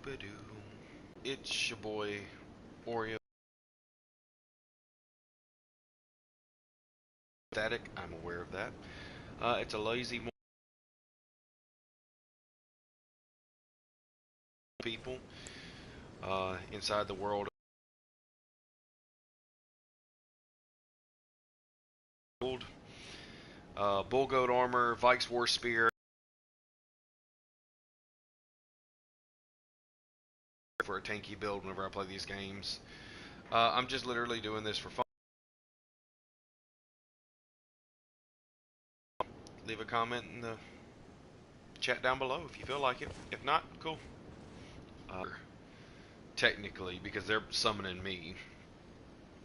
Ba-doo. It's your boy Oreo. Static, I'm aware of that. It's a lazy people inside the world. Bull Goat Armor, Vikes War Spear for a tanky build whenever I play these games. I'm just literally doing this for fun. Leave a comment in the chat down below if you feel like it. If not, cool. Technically, because they're summoning me.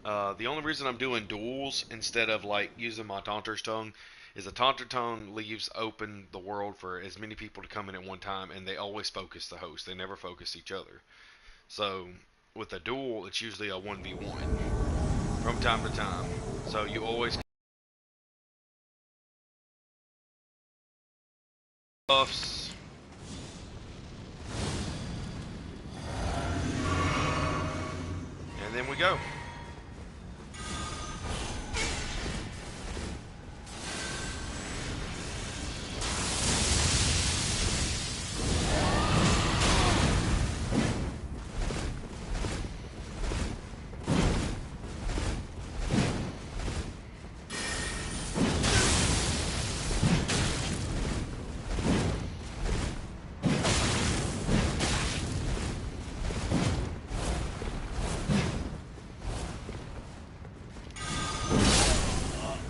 The only reason I'm doing duels instead of like using my Taunter's Tongue is the Taunter Tongue leaves open the world for as many people to come in at one time, and they always focus the host. They never focus each other. So with a duel, it's usually a 1v1 from time to time. So you always buffs. And then we go.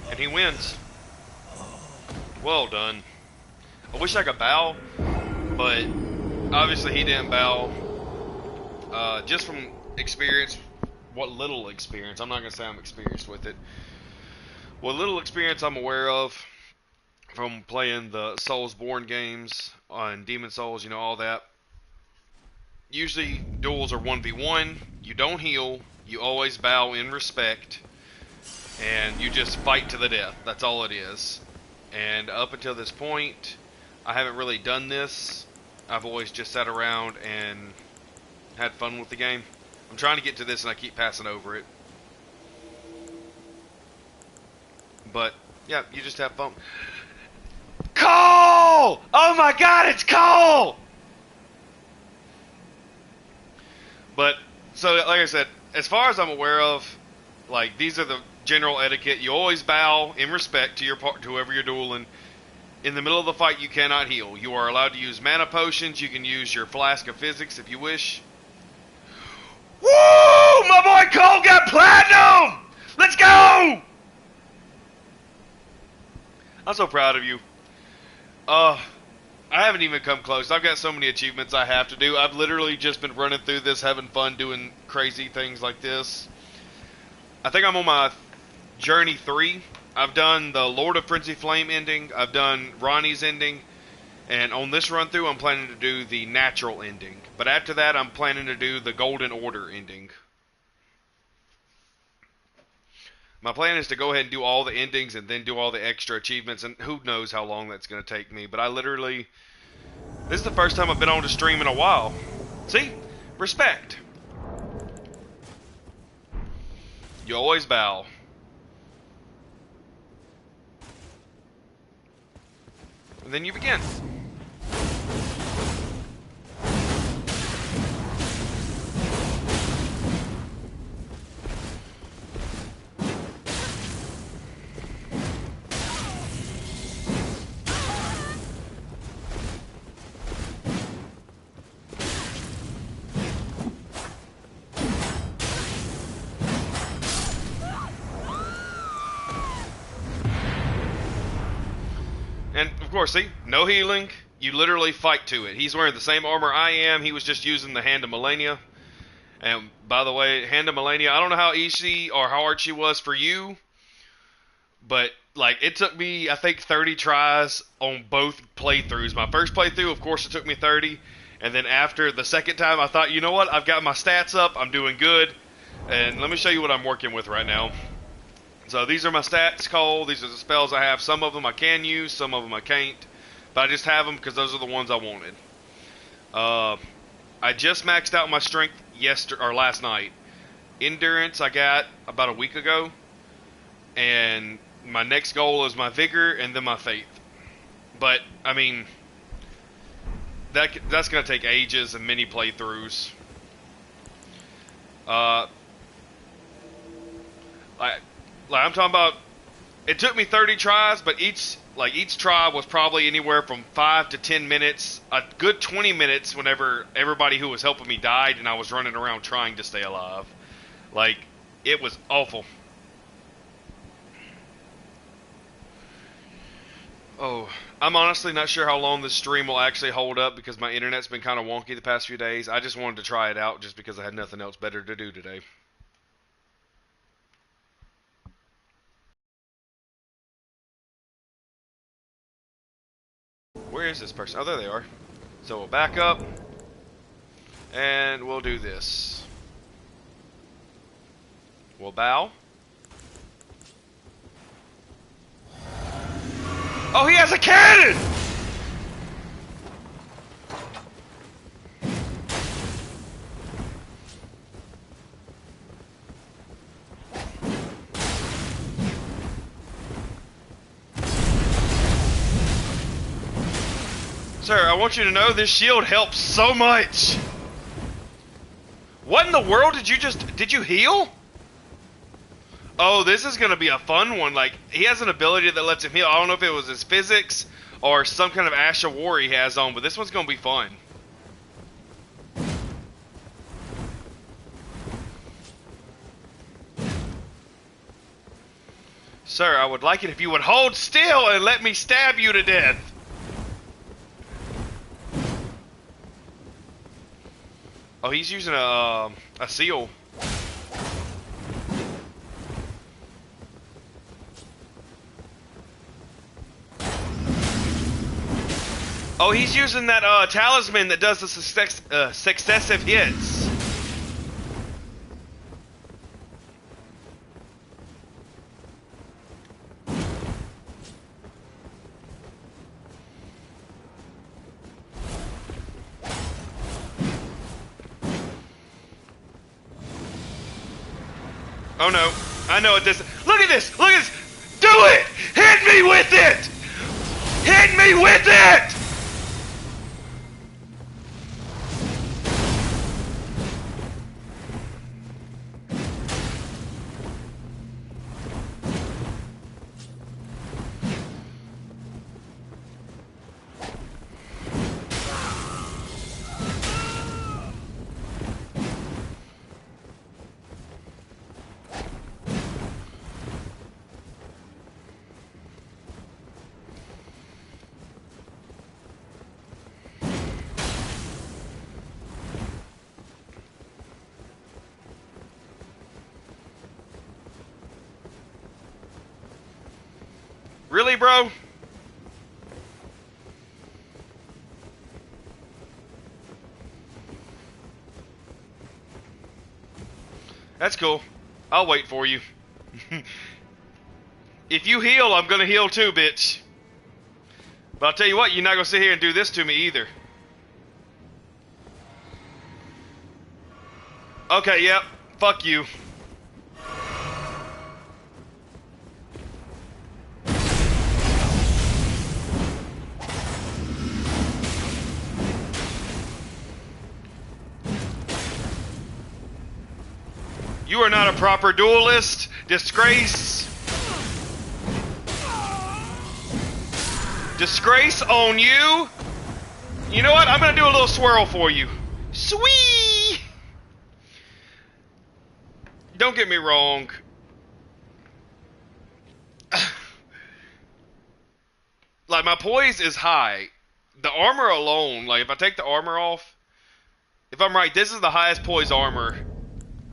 And he wins. Well done. I wish I could bow, but obviously he didn't bow. Just from experience, what little experience, I'm not going to say I'm experienced with it. What little experience I'm aware of from playing the Soulsborne games on Demon Souls, you know, all that. Usually duels are 1v1, you don't heal, you always bow in respect, and you just fight to the death. That's all it is. And up until this point, I haven't really done this. I've always just sat around and had fun with the game. I'm trying to get to this and I keep passing over it. But, yeah, you just have fun. Cole! Oh my god, it's Cole! But, so, like I said, as far as I'm aware of, like, these are the general etiquette. You always bow in respect to your to whoever you're dueling. In the middle of the fight, you cannot heal. You are allowed to use mana potions. You can use your flask of physics if you wish. Woo! My boy Cole got platinum! Let's go! I'm so proud of you. I haven't even come close. I've got so many achievements I have to do. I've literally just been running through this, having fun, doing crazy things like this. I think I'm on my Journey 3. I've done the Lord of Frenzy Flame ending. I've done Ronnie's ending. And on this run through, I'm planning to do the natural ending. But after that, I'm planning to do the Golden Order ending. My plan is to go ahead and do all the endings and then do all the extra achievements. And who knows how long that's going to take me. But I literally... This is the first time I've been on to stream in a while. See? Respect. You always bow. And then you begin. And, of course, see? No healing. You literally fight to it. He's wearing the same armor I am. He was just using the Hand of Melania. And, by the way, Hand of Melania, I don't know how easy or how hard she was for you. But, like, it took me, I think, 30 tries on both playthroughs. My first playthrough, of course, it took me 30. And then after the second time, I thought, you know what? I've got my stats up. I'm doing good. And let me show you what I'm working with right now. So these are my stats, Cole. These are the spells I have. Some of them I can use, some of them I can't. But I just have them because those are the ones I wanted. I just maxed out my strength last night. Endurance I got about a week ago, and my next goal is my vigor and then my faith. But I mean, that's gonna take ages and many playthroughs. Like I'm talking about. It took me 30 tries, but each try was probably anywhere from 5 to 10 minutes. A good 20 minutes whenever everybody who was helping me died, and I was running around trying to stay alive. Like, it was awful. Oh, I'm honestly not sure how long this stream will actually hold up because my internet's been kind of wonky the past few days. I just wanted to try it out just because I had nothing else better to do today. Where is this person? Oh, there they are. So we'll back up, and we'll do this. We'll bow. Oh, he has a cannon! Sir, I want you to know this shield helps so much. What in the world did you heal? Oh, this is gonna be a fun one. Like, he has an ability that lets him heal. I don't know if it was his physics or some kind of Ash of War he has on, but this one's gonna be fun. Sir, I would like it if you would hold still and let me stab you to death. Oh, he's using a seal. Oh, he's using that talisman that does the successive hits. Oh no, I know what this. Look at this! Look at this! Do it! Hit me with it! Hit me with it! Really, bro? That's cool. I'll wait for you. If you heal, I'm gonna heal too, bitch. But I'll tell you what, you're not gonna sit here and do this to me either. Okay, yep. Fuck you. You are not a proper duelist. Disgrace. Disgrace on you. You know what? I'm gonna do a little swirl for you. Sweet. Don't get me wrong. Like, my poise is high. The armor alone, like, if I take the armor off, if I'm right, this is the highest poise armor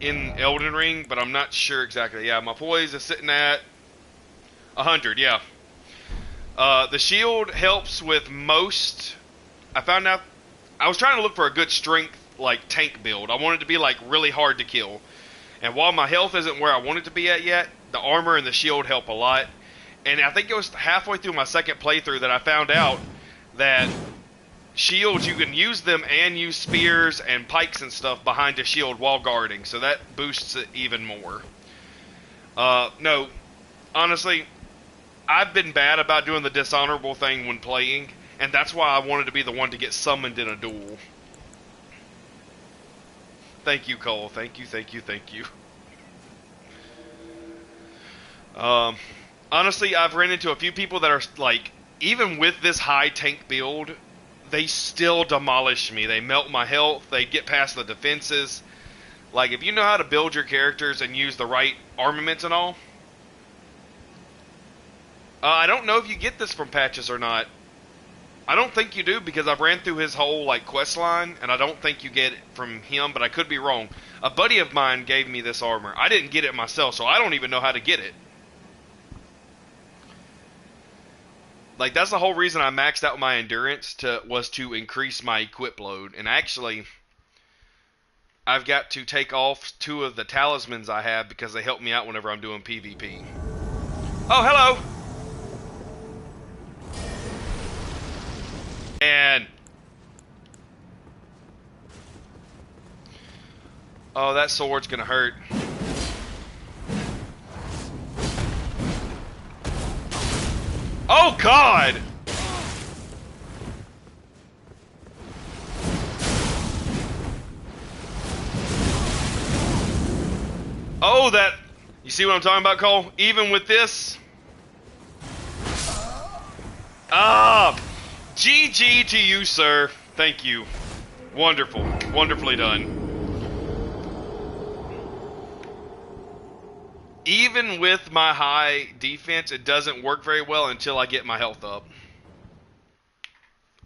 in Elden Ring, but I'm not sure exactly. Yeah, my poise is sitting at 100, yeah. The shield helps with most. I found out, I was trying to look for a good strength, like, tank build. I wanted to be, like, really hard to kill. And while my health isn't where I want it to be at yet, the armor and the shield help a lot. And I think it was halfway through my second playthrough that I found out that shields, you can use them and use spears and pikes and stuff behind a shield while guarding, so that boosts it even more. No, honestly, I've been bad about doing the dishonorable thing when playing, and that's why I wanted to be the one to get summoned in a duel. Thank you, Cole. Thank you, thank you, thank you. Honestly, I've ran into a few people that are, like, even with this high tank build, they still demolish me. They melt my health, they get past the defenses. Like, if you know how to build your characters and use the right armaments and all, I don't know if you get this from patches or not. I don't think you do, because I've ran through his whole, like, quest line, and I don't think you get it from him, but I could be wrong. A buddy of mine gave me this armor. I didn't get it myself, so I don't even know how to get it. Like, that's the whole reason I maxed out my endurance was to increase my equip load. And actually, I've got to take off 2 of the talismans I have because they help me out whenever I'm doing PvP. Oh, hello! And... oh, that sword's gonna hurt. Oh, God! Oh, that... you see what I'm talking about, Cole? Even with this... ah! GG to you, sir. Thank you. Wonderful. Wonderfully done. Even with my high defense, it doesn't work very well until I get my health up.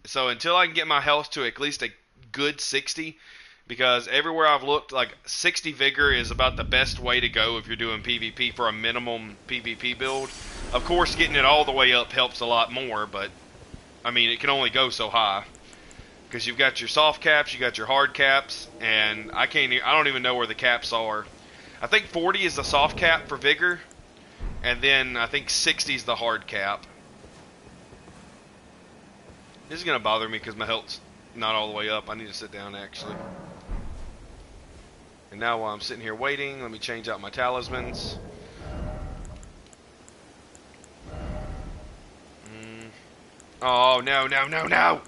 So until I can get my health to at least a good 60, because everywhere I've looked, like 60 vigor is about the best way to go if you're doing PvP for a minimum PvP build. Of course, getting it all the way up helps a lot more, but I mean, it can only go so high. Because you've got your soft caps, you got your hard caps, and I don't even know where the caps are. I think 40 is the soft cap for vigor, and then I think 60 is the hard cap. This is going to bother me because my health's not all the way up. I need to sit down, actually. And now while I'm sitting here waiting, let me change out my talismans. Oh, no, no, no, no!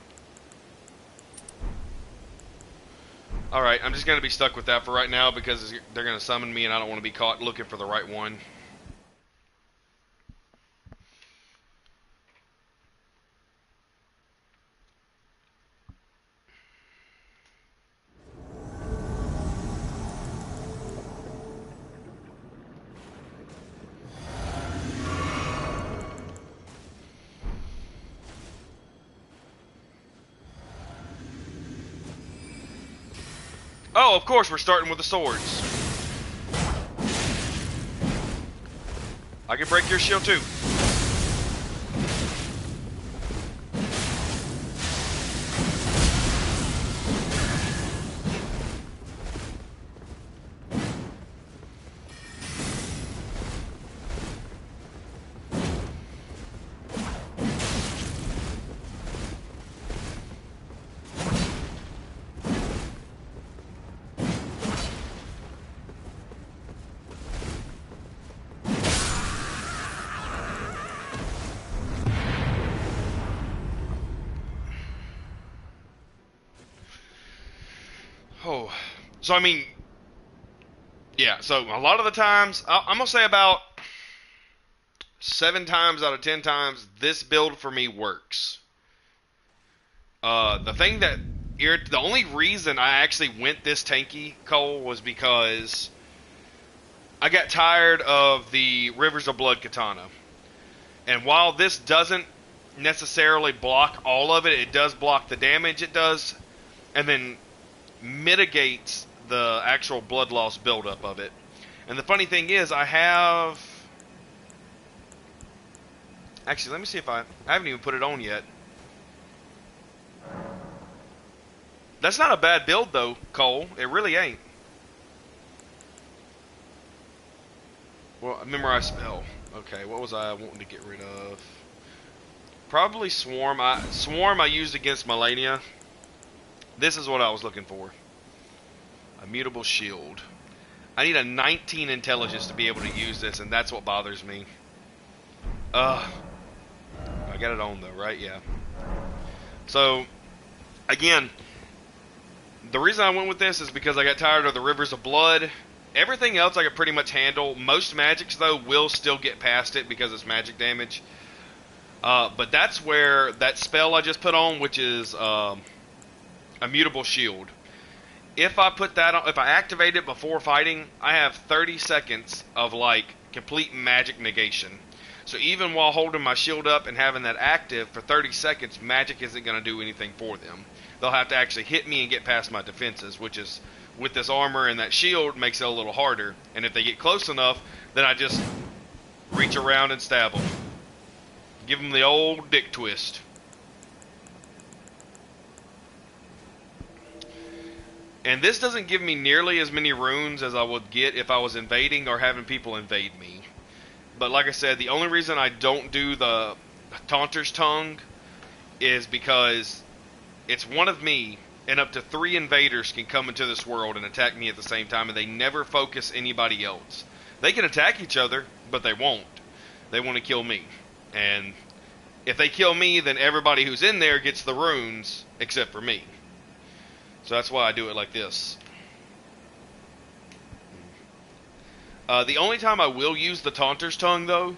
Alright, I'm just going to be stuck with that for right now because they're going to summon me and I don't want to be caught looking for the right one. Oh, of course, we're starting with the swords. I can break your shield too. Oh, so I mean, yeah, so a lot of the times, I'm going to say about 7 times out of 10 times, this build for me works. The thing that, the only reason I actually went this tanky, Cole, was because I got tired of the Rivers of Blood katana. And while this doesn't necessarily block all of it, it does block the damage it does, and then mitigates the actual blood loss buildup of it. And the funny thing is, I have... actually, let me see if I haven't even put it on yet. That's not a bad build, though, Cole. It really ain't. Well, memorize spell. Okay, what was I wanting to get rid of? Probably Swarm. Swarm I used against Melania. This is what I was looking for. A mutable shield. I need a 19 intelligence to be able to use this, and that's what bothers me. I got it on though, right? Yeah. So, again, the reason I went with this is because I got tired of the Rivers of Blood. Everything else I could pretty much handle. Most magics, though, will still get past it because it's magic damage. But that's where that spell I just put on, which is a mutable shield. If I put that on, if I activate it before fighting, I have 30 seconds of like complete magic negation. So even while holding my shield up and having that active for 30 seconds, magic isn't going to do anything for them. They'll have to actually hit me and get past my defenses, which is, with this armor and that shield, makes it a little harder. And if they get close enough, then I just reach around and stab them. Give them the old dick twist. And this doesn't give me nearly as many runes as I would get if I was invading or having people invade me. But like I said, the only reason I don't do the Taunter's Tongue is because it's one of me, and up to 3 invaders can come into this world and attack me at the same time, and they never focus anybody else. They can attack each other, but they won't. They want to kill me. And if they kill me, then everybody who's in there gets the runes, except for me. So that's why I do it like this. The only time I will use the Taunter's Tongue, though,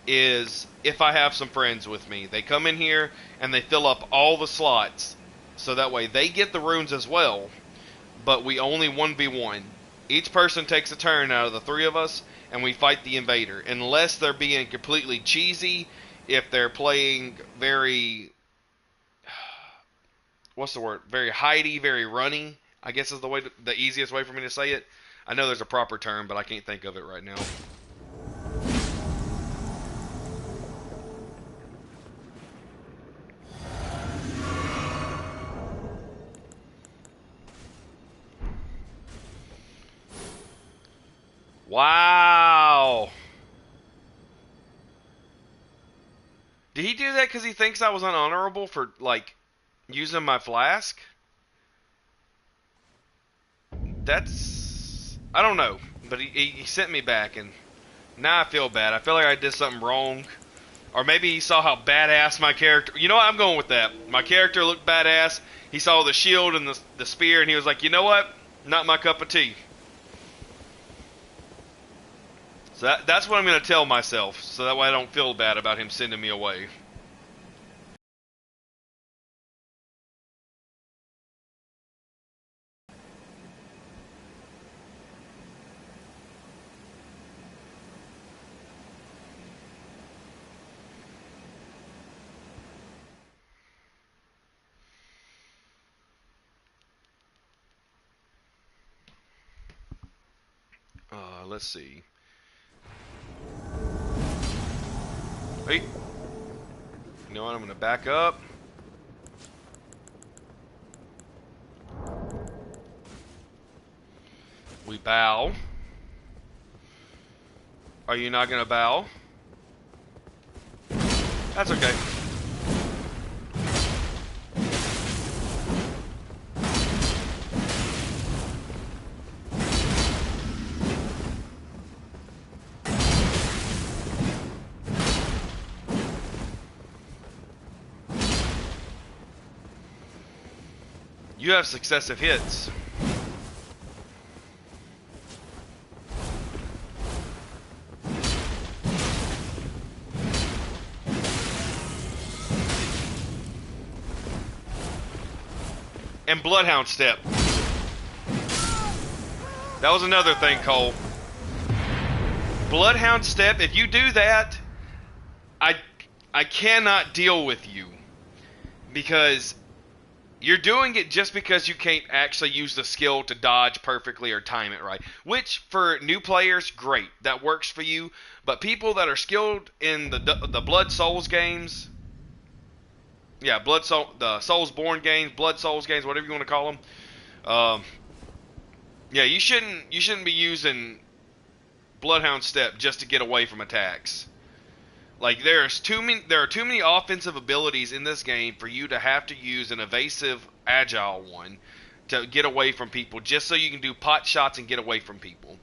is if I have some friends with me. They come in here and they fill up all the slots, so that way they get the runes as well, but we only 1v1. Each person takes a turn out of the 3 of us, and we fight the invader. Unless they're being completely cheesy, if they're playing very... what's the word? Very hidey, very runny, I guess is the easiest way for me to say it. I know there's a proper term, but I can't think of it right now. Wow! Did he do that because he thinks I was unhonorable for, like, using my flask? That's... I don't know. But he sent me back, and now I feel bad. I feel like I did something wrong. Or maybe he saw how badass my character... You know what? I'm going with that. My character looked badass. He saw the shield and the spear, and he was like, you know what? Not my cup of tea. So that's what I'm going to tell myself, so that way I don't feel bad about him sending me away. Let's see. Wait. You know what? I'm going to back up. We bow. Are you not going to bow? That's okay. You have successive hits. And Bloodhound Step. That was another thing, Cole. Bloodhound Step, if you do that, I cannot deal with you. Because you're doing it just because you can't actually use the skill to dodge perfectly or time it right. Which, for new players, great. That works for you. But people that are skilled in the Blood Souls games... Yeah, the Soulsborne games, Blood Souls games, whatever you want to call them. Yeah, you shouldn't be using Bloodhound Step just to get away from attacks. Like there are too many offensive abilities in this game for you to have to use an evasive, agile one to get away from people, just so you can do pot shots and get away from people.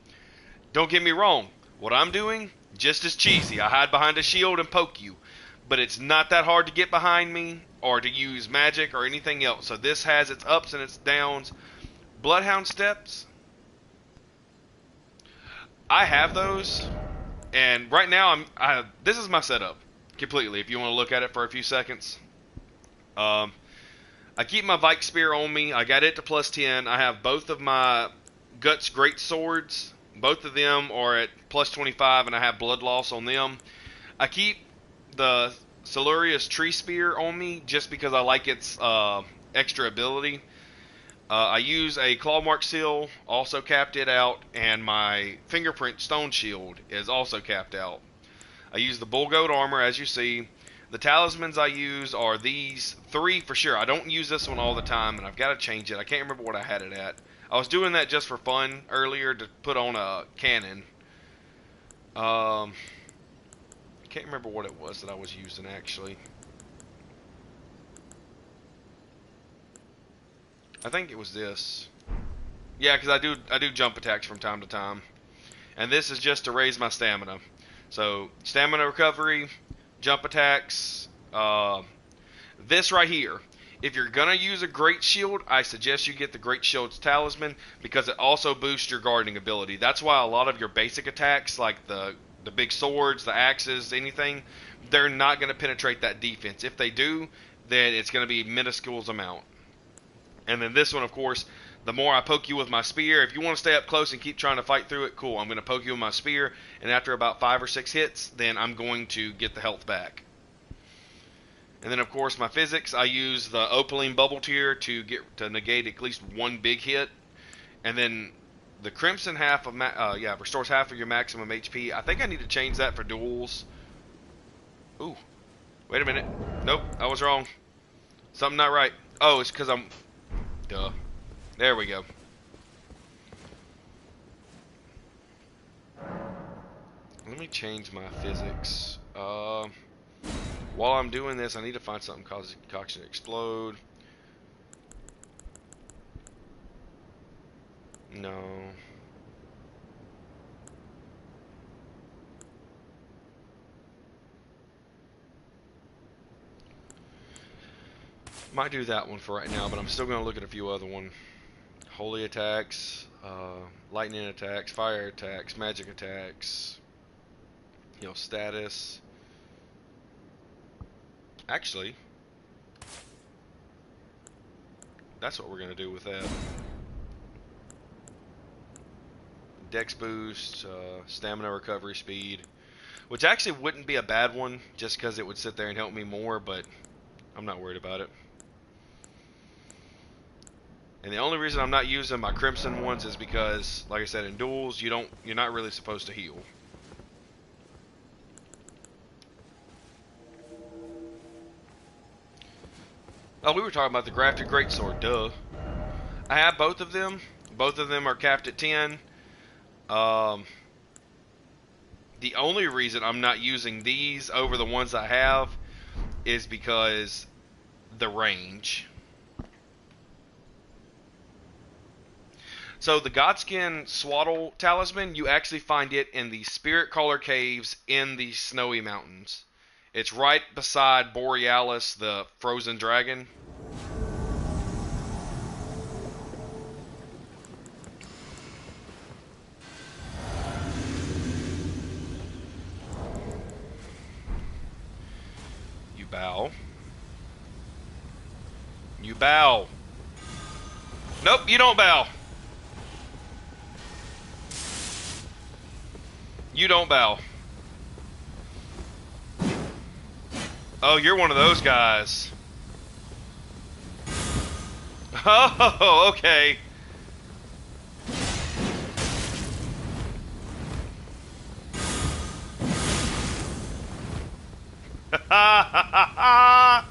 Don't get me wrong. What I'm doing, just as cheesy. I hide behind a shield and poke you. But it's not that hard to get behind me or to use magic or anything else. So this has its ups and its downs. Bloodhound steps, I have those. And right now, this is my setup completely. If you want to look at it for a few seconds, I keep my Vike Spear on me. I got it to plus 10. I have both of my Guts Great Swords. Both of them are at plus 25, and I have blood loss on them. I keep the Siluria's Tree Spear on me just because I like its extra ability. I use a Clawmark Seal, also capped it out, and my Fingerprint Stone Shield is also capped out. I use the Bull Goat Armor, as you see. The talismans I use are these three for sure. I don't use this one all the time, and I've got to change it. I can't remember what I had it at. I was doing that just for fun earlier to put on a cannon. I can't remember what it was that I was using actually. I think it was this. Yeah, because I do jump attacks from time to time, and this is just to raise my stamina. So stamina recovery, jump attacks. This right here. If you're gonna use a Great Shield, I suggest you get the Great Shield's Talisman because it also boosts your guarding ability. That's why a lot of your basic attacks, like the big swords, the axes, anything, they're not gonna penetrate that defense. If they do, then it's gonna be a minuscule amount. And then this one, of course, the more I poke you with my spear, if you want to stay up close and keep trying to fight through it, cool. I'm going to poke you with my spear, and after about 5 or 6 hits, then I'm going to get the health back. And then, of course, my physics, I use the Opaline Bubble Tier to negate at least one big hit. And then the Crimson restores half of your maximum HP. I think I need to change that for duels. Ooh, wait a minute. Nope, I was wrong. Something not right. Oh, it's because I'm... Duh. There we go. Let me change my physics. While I'm doing this, I need to find something cause concoction to explode. No. Might do that one for right now, but I'm still going to look at a few other ones. Holy attacks, lightning attacks, fire attacks, magic attacks, status. Actually, that's what we're going to do with that. Dex boost, stamina recovery speed, which actually wouldn't be a bad one just because it would sit there and help me more, but I'm not worried about it. And the only reason I'm not using my crimson ones is because, like I said, in duels, you're not really supposed to heal. Oh, we were talking about the grafted greatsword, duh. I have both of them. Both of them are capped at 10. The only reason I'm not using these over the ones I have is because the range. So the Godskin Swaddle Talisman, you actually find it in the Spirit Caller Caves in the Snowy Mountains. It's right beside Borealis, the frozen dragon. You bow. You bow. Nope, you don't bow. You don't bow. Oh, you're one of those guys. Oh, okay. Ha ha ha ha!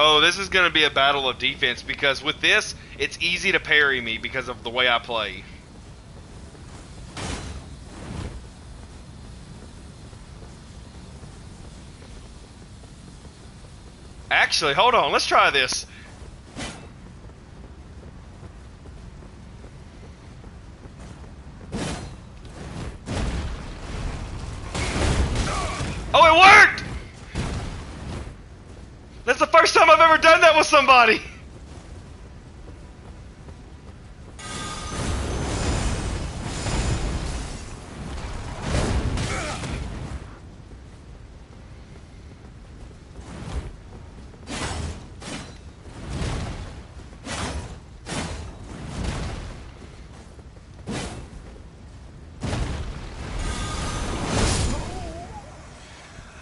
Oh, this is going to be a battle of defense because with this, it's easy to parry me because of the way I play. Actually, hold on. Let's try this. Oh, it worked! That's the first time I've ever done that with somebody.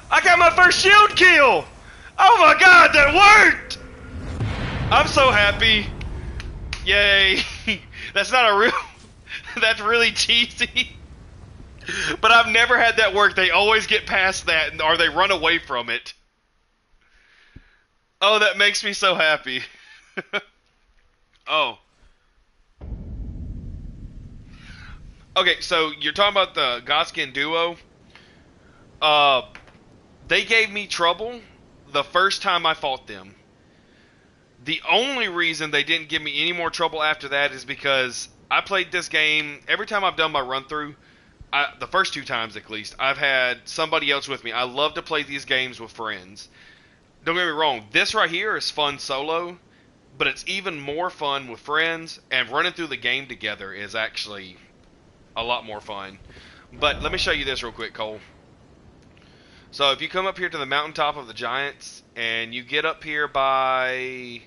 I got my first shield kill! Oh my god, that worked! I'm so happy. Yay. That's not a real... That's really cheesy. But I've never had that work. They always get past that, or they run away from it. Oh, that makes me so happy. Oh. Okay, so you're talking about the Godskin duo. They gave me trouble the first time I fought them. The only reason they didn't give me any more trouble after that is because I played this game, every time I've done my run through, the first 2 times at least, I've had somebody else with me. I love to play these games with friends. Don't get me wrong, this right here is fun solo, but it's even more fun with friends, and running through the game together is actually a lot more fun. But let me show you this real quick, Cole. So if you come up here to the mountaintop of the giants, and you get up here by...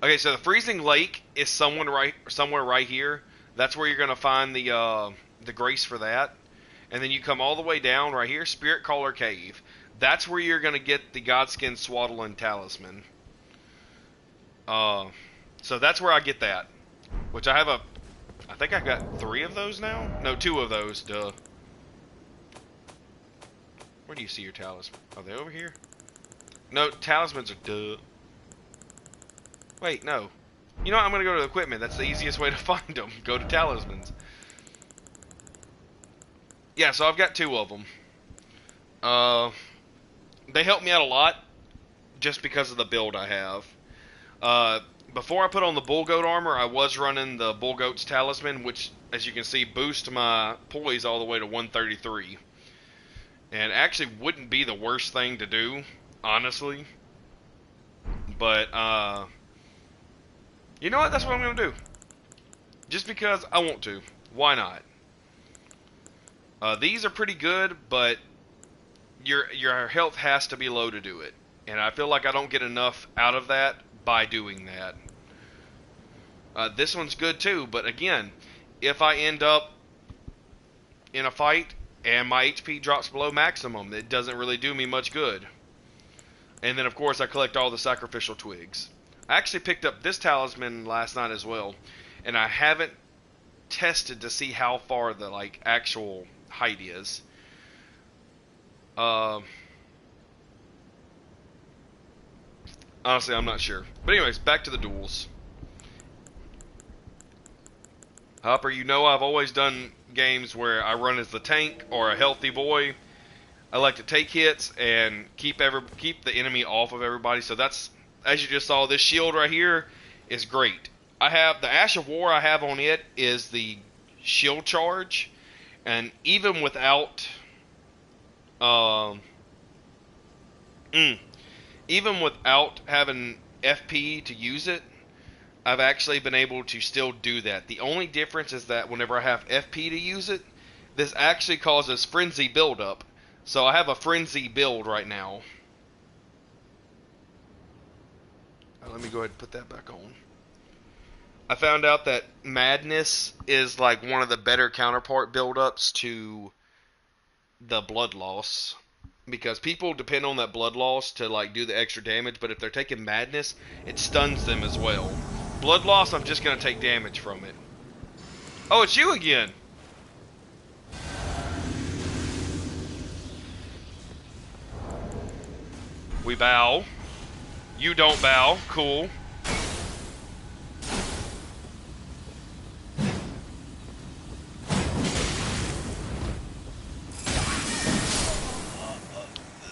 Okay, so the freezing lake is somewhere right here. That's where you're going to find the grace for that. And then you come all the way down right here, Spirit Caller Cave. That's where you're going to get the Godskin Swaddle and Talisman. So that's where I get that. Which I have I think I've got 3 of those now? No, 2 of those, duh. Where do you see your talisman? Are they over here? No, talismans are duh. Wait, no. You know what? I'm going to go to the equipment. That's the easiest way to find them. Go to talismans. Yeah, so I've got 2 of them. They help me out a lot just because of the build I have. Before I put on the Bull Goat armor, I was running the Bull Goat's talisman, which, as you can see, boosts my poise all the way to 133. And actually wouldn't be the worst thing to do, honestly. But, you know what? That's what I'm going to do. Just because I want to. Why not? These are pretty good, but your health has to be low to do it. And I feel like I don't get enough out of that by doing that. This one's good too, but again, if I end up in a fight and my HP drops below maximum, it doesn't really do me much good. And then of course I collect all the sacrificial twigs. I actually picked up this talisman last night as well, and I haven't tested to see how far the actual height is. Honestly, I'm not sure. But anyways, back to the duels. Hopper, you know I've always done games where I run as the tank or a healthy boy. I like to take hits and keep the enemy off of everybody. So that's, as you just saw, this shield right here is great. I have the Ash of War I have on it is the shield charge, and even without even without having FP to use it, I've actually been able to still do that. The only difference is that whenever I have FP to use it, this actually causes frenzy buildup. So I have a frenzy build right now. Let me go ahead and put that back on. I found out that Madness is like one of the better counterpart buildups to the Blood Loss, because people depend on that Blood Loss to do the extra damage, but if they're taking Madness, it stuns them as well. Blood Loss, I'm just going to take damage from it. Oh, it's you again! We bow. You don't bow. Cool.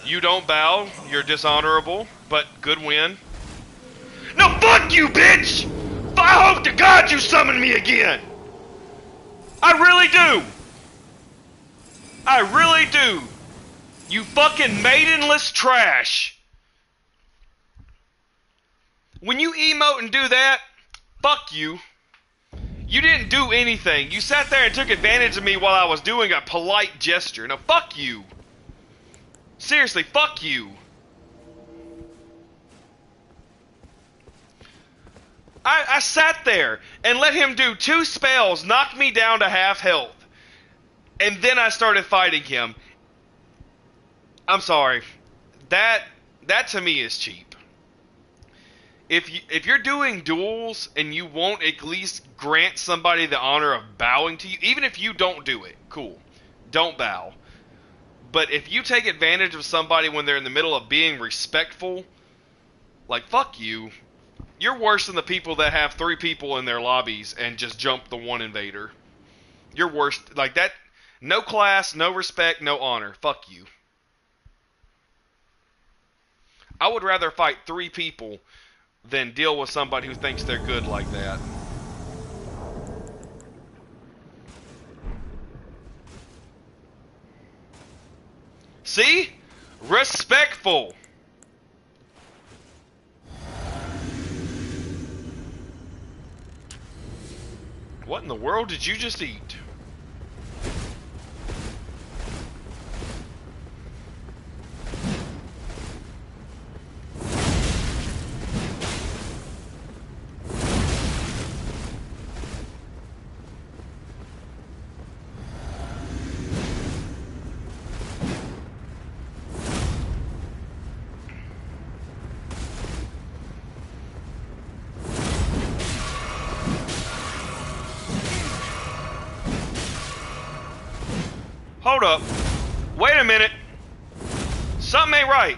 You don't bow. You're dishonorable, but good win. No, fuck you, bitch! I hope to God you summon me again! I really do! I really do! You fucking maidenless trash! When you emote and do that, fuck you. You didn't do anything. You sat there and took advantage of me while I was doing a polite gesture. Now fuck you. Seriously, fuck you. I sat there and let him do 2 spells, knock me down to half health. And then I started fighting him. I'm sorry. That to me is cheap. If you're doing duels and you won't at least grant somebody the honor of bowing to you, even if you don't do it, cool. Don't bow. But if you take advantage of somebody when they're in the middle of being respectful, like, fuck you. You're worse than the people that have 3 people in their lobbies and just jump the 1 invader. You're worse. Like that. No class, no respect, no honor. Fuck you. I would rather fight 3 people than deal with somebody who thinks they're good like that. See? Respectful. What in the world did you just eat? Hold up. Wait a minute. Something ain't right.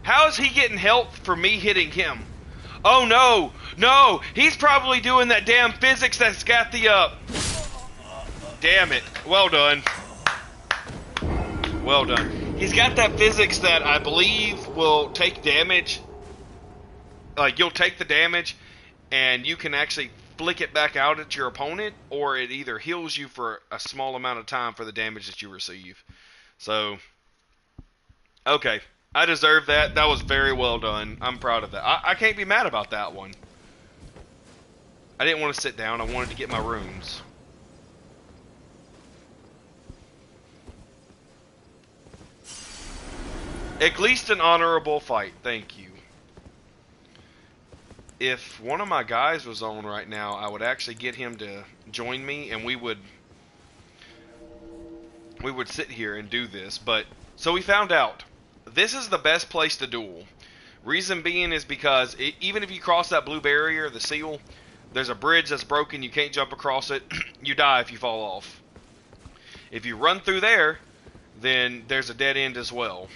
How is he getting help for me hitting him? Oh no. No. He's probably doing that damn physics that's got the, Damn it. Well done. Well done. He's got that physics that I believe will take damage. Like, you'll take the damage, and you can actually flick it back out at your opponent, or it either heals you for a small amount of time for the damage that you receive. So, okay. I deserve that. That was very well done. I'm proud of that. I can't be mad about that one. I didn't want to sit down. I wanted to get my runes. At least an honorable fight. Thank you. If one of my guys was on right now, I would actually get him to join me, and we would sit here and do this. But so we found out this is the best place to duel. Reason being is because even if you cross that blue barrier, the seal, there's a bridge that's broken. You can't jump across it. You die if you fall off. If you run through there, then there's a dead end as well.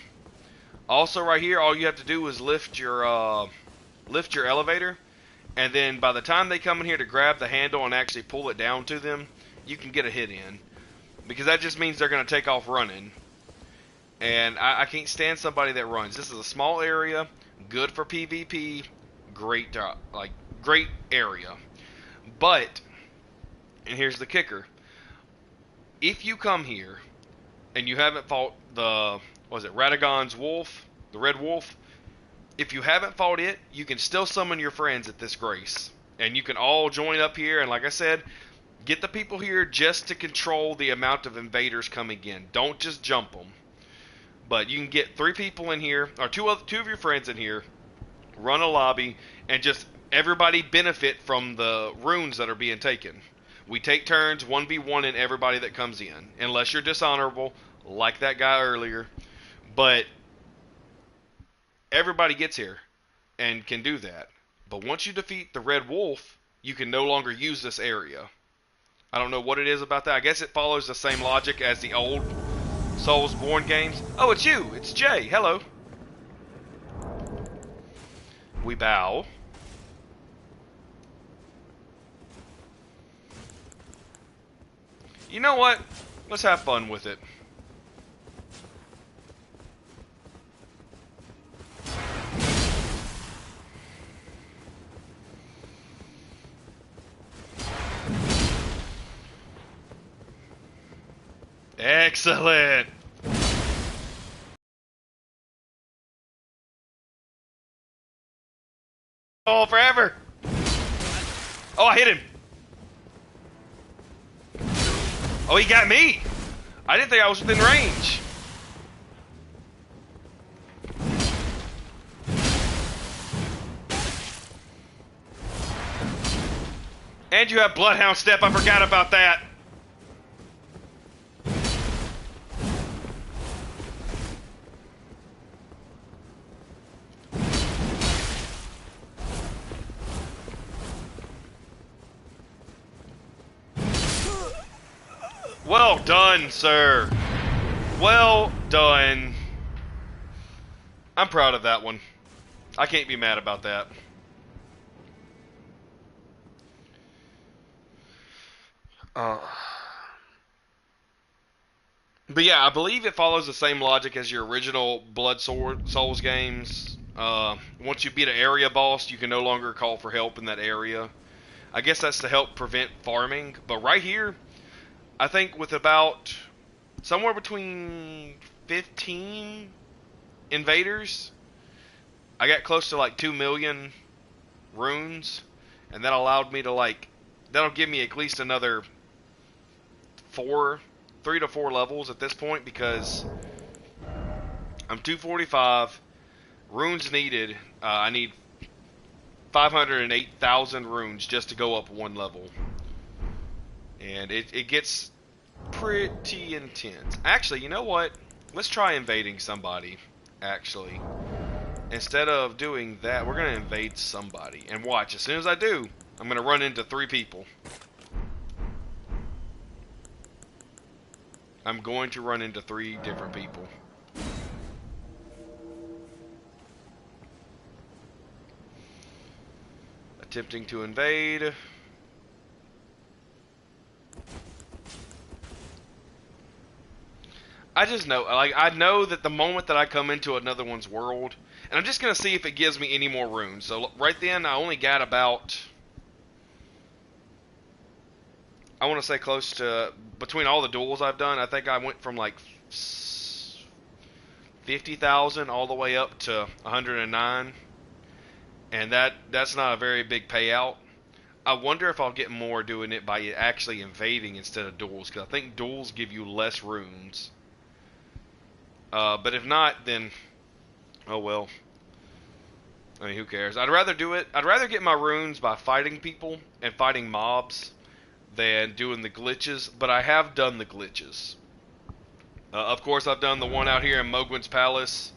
Also, right here, all you have to do is lift your elevator, and then by the time they come in here to grab the handle and actually pull it down to them, you can get a hit in. Because that just means they're going to take off running. And I can't stand somebody that runs. This is a small area, good for PvP, great area. But, and here's the kicker, if you come here and you haven't fought the, Radagon's wolf, the red wolf, if you haven't fought it, you can still summon your friends at this grace. And you can all join up here, and like I said, get the people here just to control the amount of invaders coming in. Don't just jump them. But you can get 3 people in here, or two of your friends in here, run a lobby, and just everybody benefit from the runes that are being taken. We take turns 1v1 in everybody that comes in, unless you're dishonorable, like that guy earlier. But everybody gets here and can do that. But once you defeat the red wolf, you can no longer use this area. I don't know what it is about that. I guess it follows the same logic as the old Soulsborne games. Oh, it's you. It's Jay. Hello. We bow. You know what? Let's have fun with it. Excellent. Oh, forever. Oh, I hit him. Oh, he got me. I didn't think I was within range. And you have Bloodhound Step. I forgot about that. Well done, sir. Well done. I'm proud of that one. I can't be mad about that. But yeah, I believe it follows the same logic as your original Souls games. Once you beat an area boss, you can no longer call for help in that area. I guess that's to help prevent farming. But right here, I think with about somewhere between 15 invaders, I got close to like 2 million runes, and that allowed me to that'll give me at least another 3 to 4 levels at this point, because I'm 245 runes needed. I need 508,000 runes just to go up one level, and it gets pretty intense. Actually, you know what? Let's try invading somebody. Actually, instead of doing that, we're gonna invade somebody, and watch. As soon as I do, I'm gonna run into 3 people. I'm going to run into 3 different people. Attempting to invade. I just know, I know that the moment that I come into another one's world, and I'm just gonna see if it gives me any more runes. So right then, I only got about, I want to say close to, between all the duels I've done, I think I went from like 50,000 all the way up to 109, and that's not a very big payout. I wonder if I'll get more doing it by actually invading instead of duels, because I think duels give you less runes. But if not, then oh well. I mean, who cares? I'd rather do it. I'd rather get my runes by fighting people and fighting mobs than doing the glitches. But I have done the glitches. Of course, I've done the one out here in Mogwin's Palace.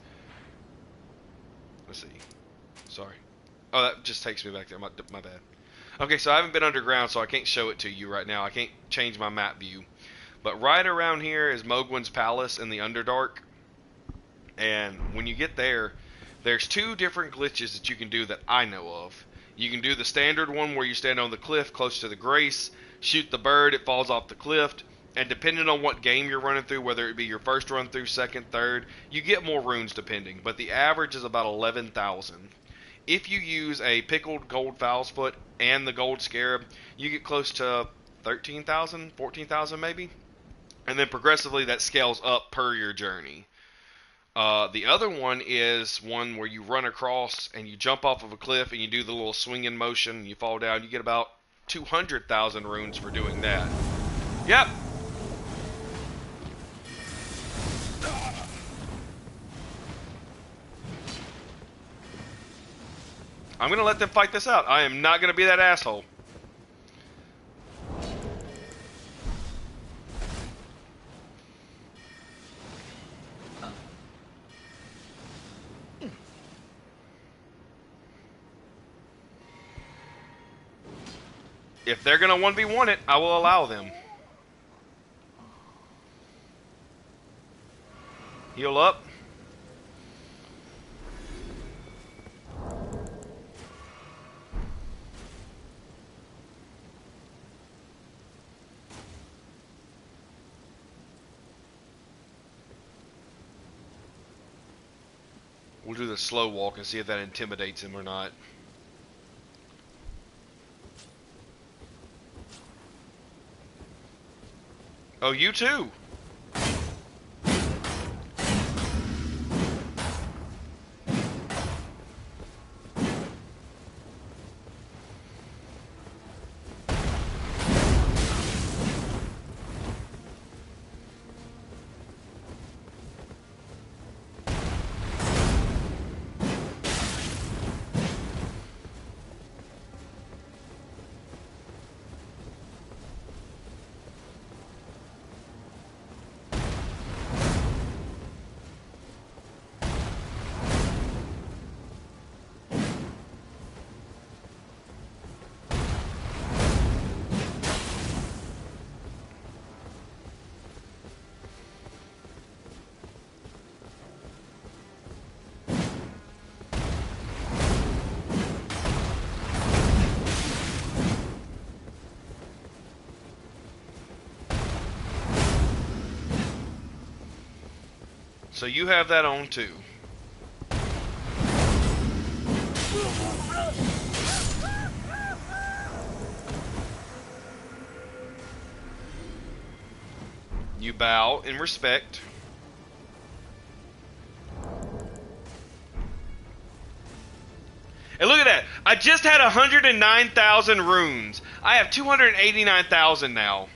Let's see. Sorry. Oh, that just takes me back there. My bad. Okay, so I haven't been underground, so I can't show it to you right now. I can't change my map view. But right around here is Mogwin's Palace in the Underdark. And when you get there, there's 2 different glitches that you can do that I know of. You can do the standard one where you stand on the cliff close to the Grace, shoot the bird, it falls off the cliff, and depending on what game you're running through, whether it be your first run through, second, third, you get more runes depending, but the average is about 11,000. If you use a pickled gold fowl's foot and the gold scarab, you get close to 13,000, 14,000 maybe, and then progressively that scales up per your journey. The other one is one where you run across and you jump off of a cliff and you do the little swinging motion and you fall down. You get about 200,000 runes for doing that. Yep. I'm going to let them fight this out. I am not going to be that asshole. If they're going to 1v1 it, I will allow them. Heal up. We'll do the slow walk and see if that intimidates him or not. Oh, you too. So you have that on too. You bow in respect. And look at that. I just had 109,000 runes. I have 289,000 now.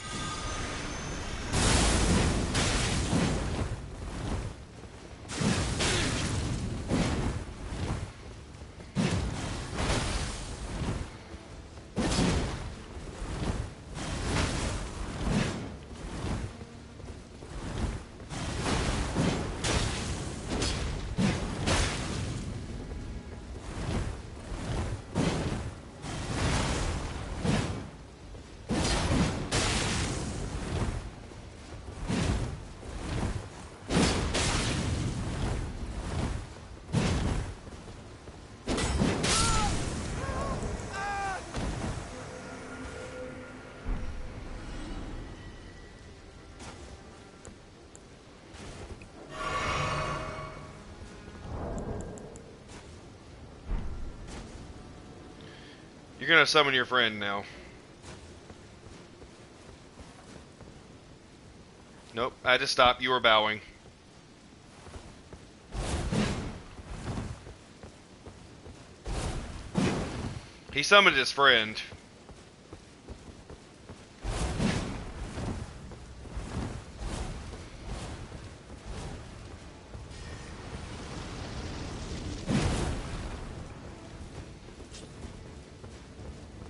You're gonna summon your friend now. Nope, I had to stop. You were bowing. He summoned his friend.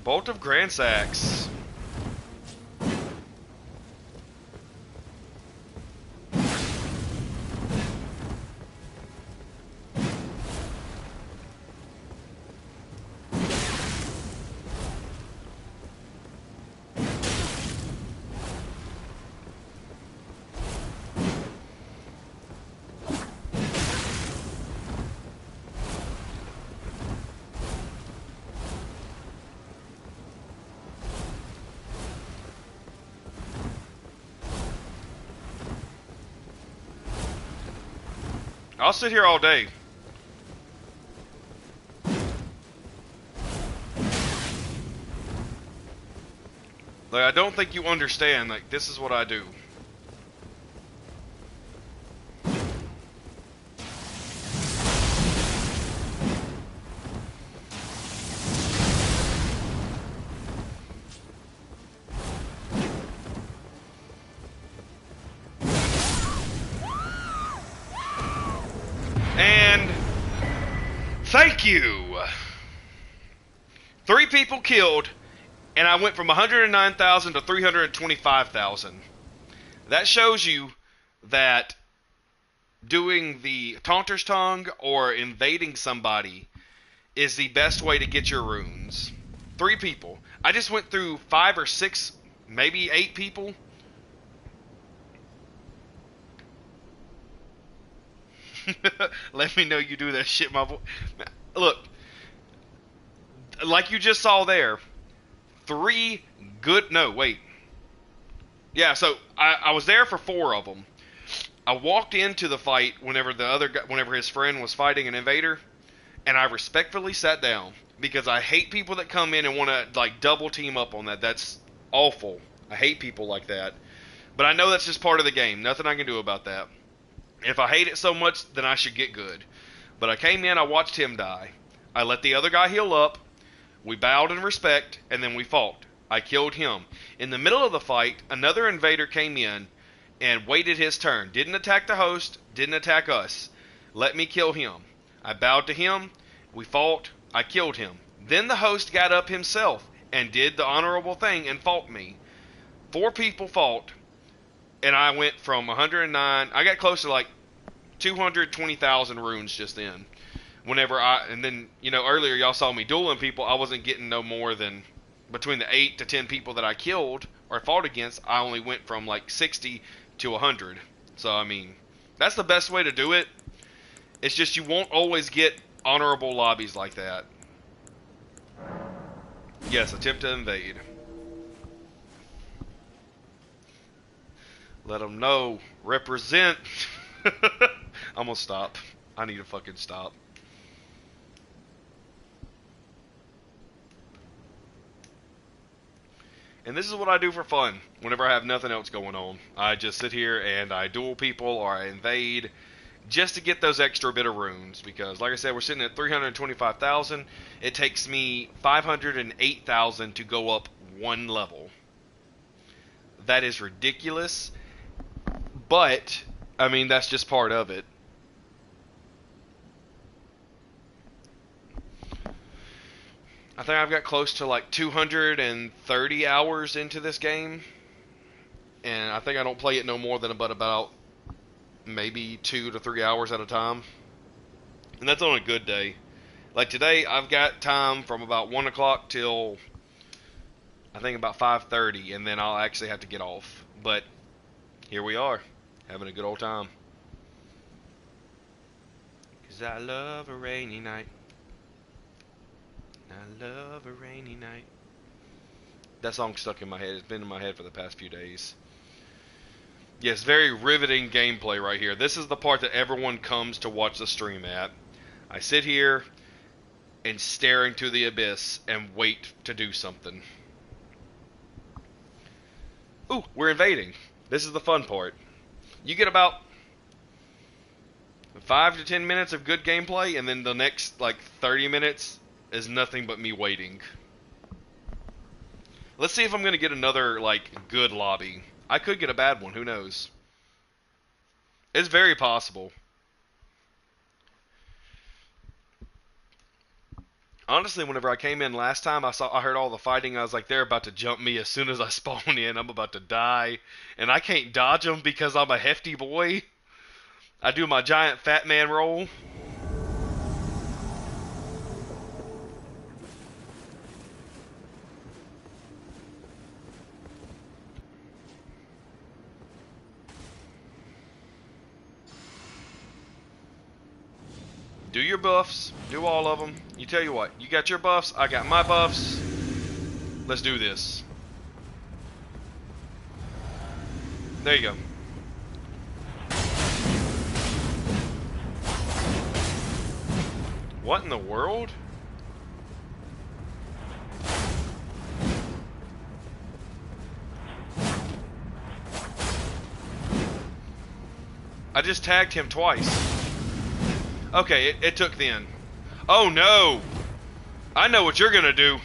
Bolt of Grand Sax. I'll sit here all day. Like, I don't think you understand. Like, this is what I do. And thank you. 3 people killed, and I went from 109,000 to 325,000. That shows you that doing the Taunter's Tongue or invading somebody is the best way to get your runes. 3 people. I just went through 5 or 6, maybe 8 people. Let me know you do that shit, my boy. Look, like you just saw there, 3 good. No, wait. Yeah, so I was there for 4 of them. I walked into the fight whenever his friend was fighting an invader, and I respectfully sat down because I hate people that come in and want to like double team up on that. That's awful. I hate people like that. But I know that's just part of the game. Nothing I can do about that. If I hate it so much, then I should get good. But I came in, I watched him die. I let the other guy heal up. We bowed in respect, and then we fought. I killed him. In the middle of the fight, another invader came in and waited his turn. Didn't attack the host, didn't attack us. Let me kill him. I bowed to him. We fought. I killed him. Then the host got up himself and did the honorable thing and fought me. 4 people fought, and I went from 109. I got close to like 220,000 runes just then. And then, earlier y'all saw me dueling people. I wasn't getting no more than between the 8 to 10 people that I killed or fought against. I only went from like 60 to 100. So, I mean, that's the best way to do it. It's just you won't always get honorable lobbies like that. Yes, attempt to invade. Let them know. Represent. I'm gonna stop. I need to fucking stop. And this is what I do for fun whenever I have nothing else going on. I just sit here and I duel people or I invade just to get those extra bit of runes. Because, like I said, we're sitting at 325,000. It takes me 508,000 to go up 1 level. That is ridiculous. But, I mean, that's just part of it. I think I've got close to like 230 hours into this game. And I think I don't play it no more than about maybe 2 to 3 hours at a time. And that's on a good day. Like today, I've got time from about 1 o'clock till I think about 5:30, and then I'll actually have to get off. But here we are, having a good old time. 'Cause I love a rainy night. I love a rainy night. That song's stuck in my head. It's been in my head for the past few days. Yes, very riveting gameplay right here. This is the part that everyone comes to watch the stream at. I sit here and stare into the abyss and wait to do something. Ooh, we're invading. This is the fun part. You get about 5 to 10 minutes of good gameplay, and then the next like 30 minutes is nothing but me waiting. Let's see if I'm going to get another like good lobby. I could get a bad one, who knows? It's very possible. Honestly, whenever I came in last time, I heard all the fighting. I was like, they're about to jump me as soon as I spawn in. I'm about to die, and I can't dodge them because I'm a hefty boy. I do my giant fat man roll. Do your buffs. Do all of them. You tell you what. You got your buffs. I got my buffs. Let's do this. There you go. What in the world? I just tagged him twice. Okay, it took then. Oh no! I know what you're gonna do.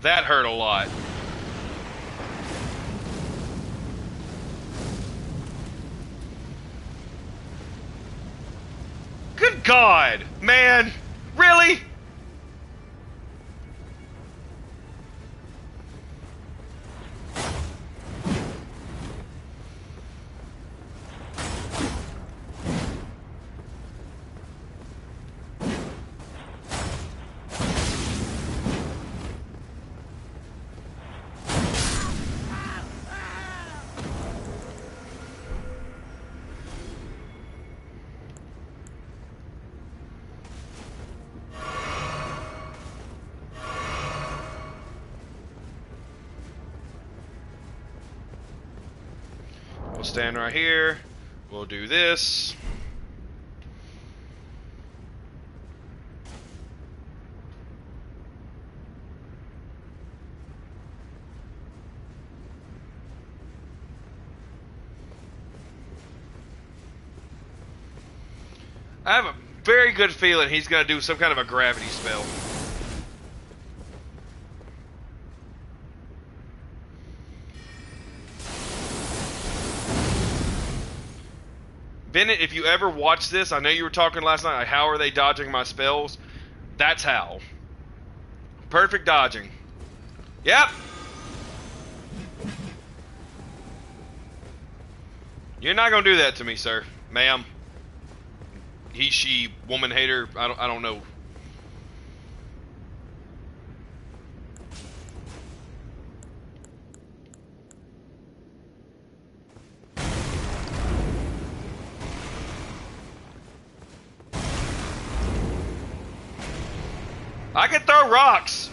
That hurt a lot. Good God, man, really? We'll stand right here. We'll do this. I have a very good feeling he's going to do some kind of a gravity spell. Bennett, if you ever watch this, I know you were talking last night, like, how are they dodging my spells? That's how. Perfect dodging. Yep. You're not going to do that to me, sir. Ma'am. He, she, woman hater, I don't know. I can throw rocks.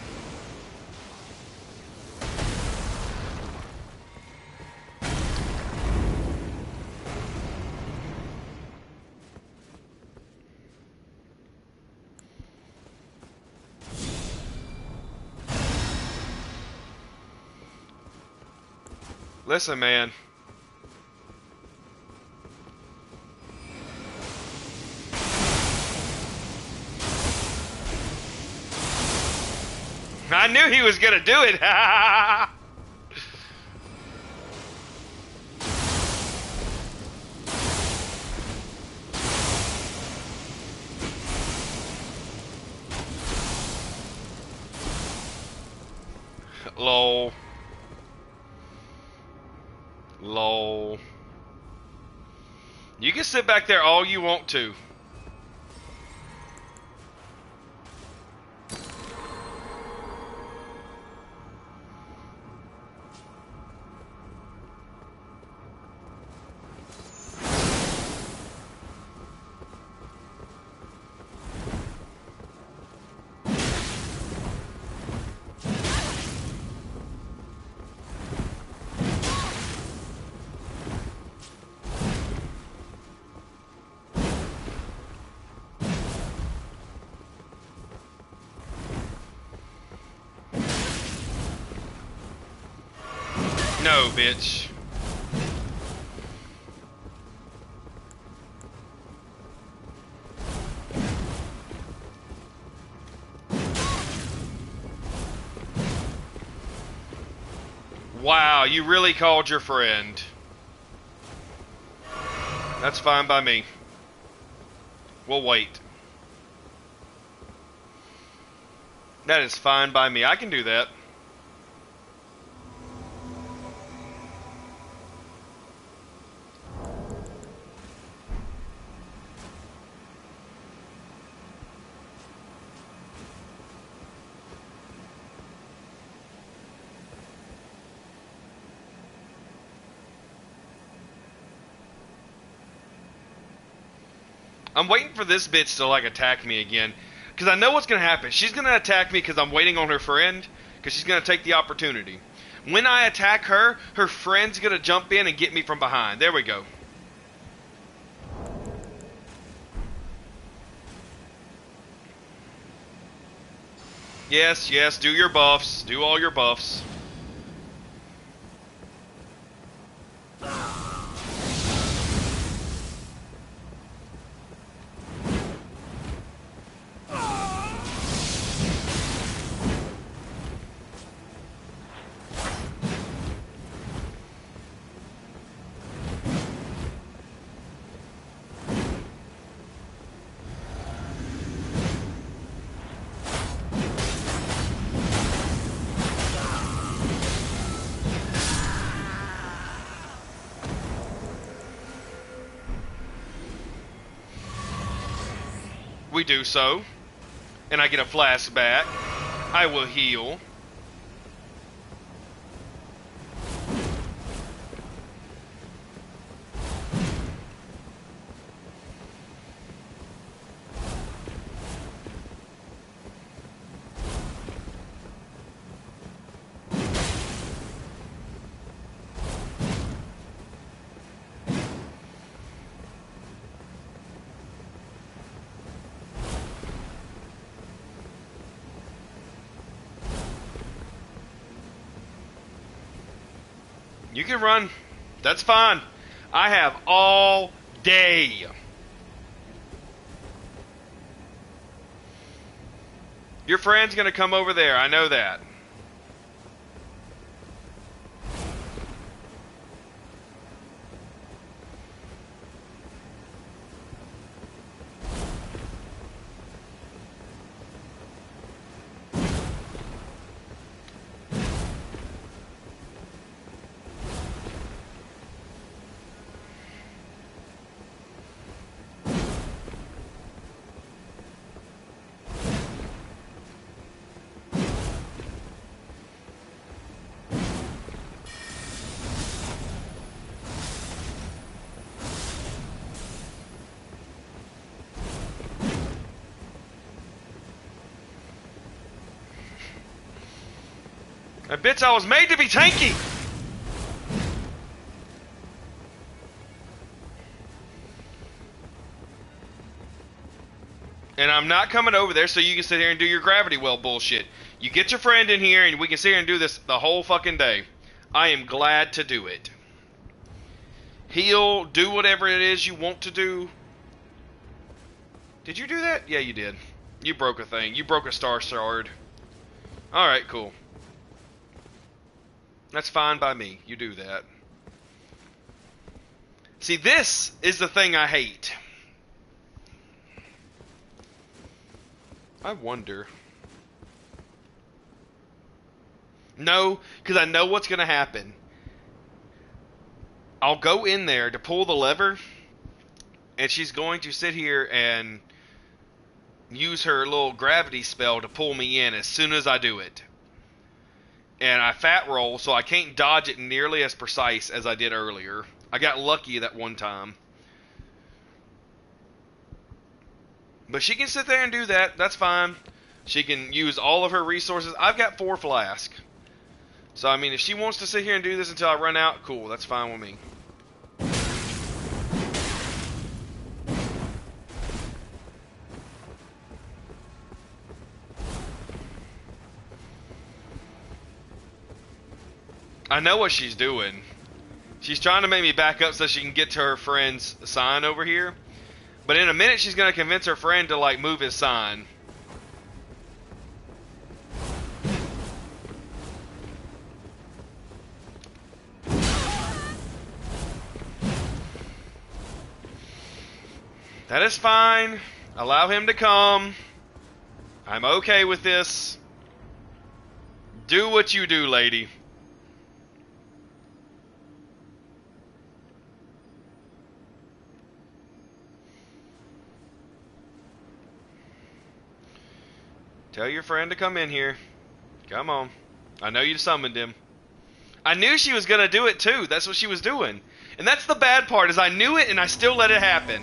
Listen, man. I knew he was gonna do it. Lol. Lol. You can sit back there all you want to. No, bitch. Wow, you really called your friend. That's fine by me. We'll wait. That is fine by me. I can do that. I'm waiting for this bitch to, like, attack me again. Because I know what's going to happen. She's going to attack me because I'm waiting on her friend. Because she's going to take the opportunity. When I attack her, her friend's going to jump in and get me from behind. There we go. Yes, yes, do your buffs. Do all your buffs. we do so, and I get a flask back, I will heal. You can run. That's fine. I have all day. Your friend's gonna come over there. I know that. Bitch, I was made to be tanky! And I'm not coming over there so you can sit here and do your gravity well bullshit. You get your friend in here and we can sit here and do this the whole fucking day. I am glad to do it. Heal, do whatever it is you want to do. Did you do that? Yeah, you did. You broke a thing. You broke a star shard. Alright, cool. That's fine by me. You do that. See, this is the thing I hate. I wonder. No, because I know what's going to happen. I'll go in there to pull the lever, and she's going to sit here and use her little gravity spell to pull me in as soon as I do it. And I fat roll, so I can't dodge it nearly as precise as I did earlier. I got lucky that one time. But she can sit there and do that. That's fine. She can use all of her resources. I've got 4 flasks. So, I mean, if she wants to sit here and do this until I run out, cool. That's fine with me. I know what she's doing. She's trying to make me back up so she can get to her friend's sign over here. But in a minute, she's going to convince her friend to, like, move his sign. That is fine. Allow him to come. I'm okay with this. Do what you do, lady. Tell your friend to come in here. Come on. I know you summoned him. I knew she was going to do it too. That's what she was doing. And that's the bad part, is I knew it and I still let it happen.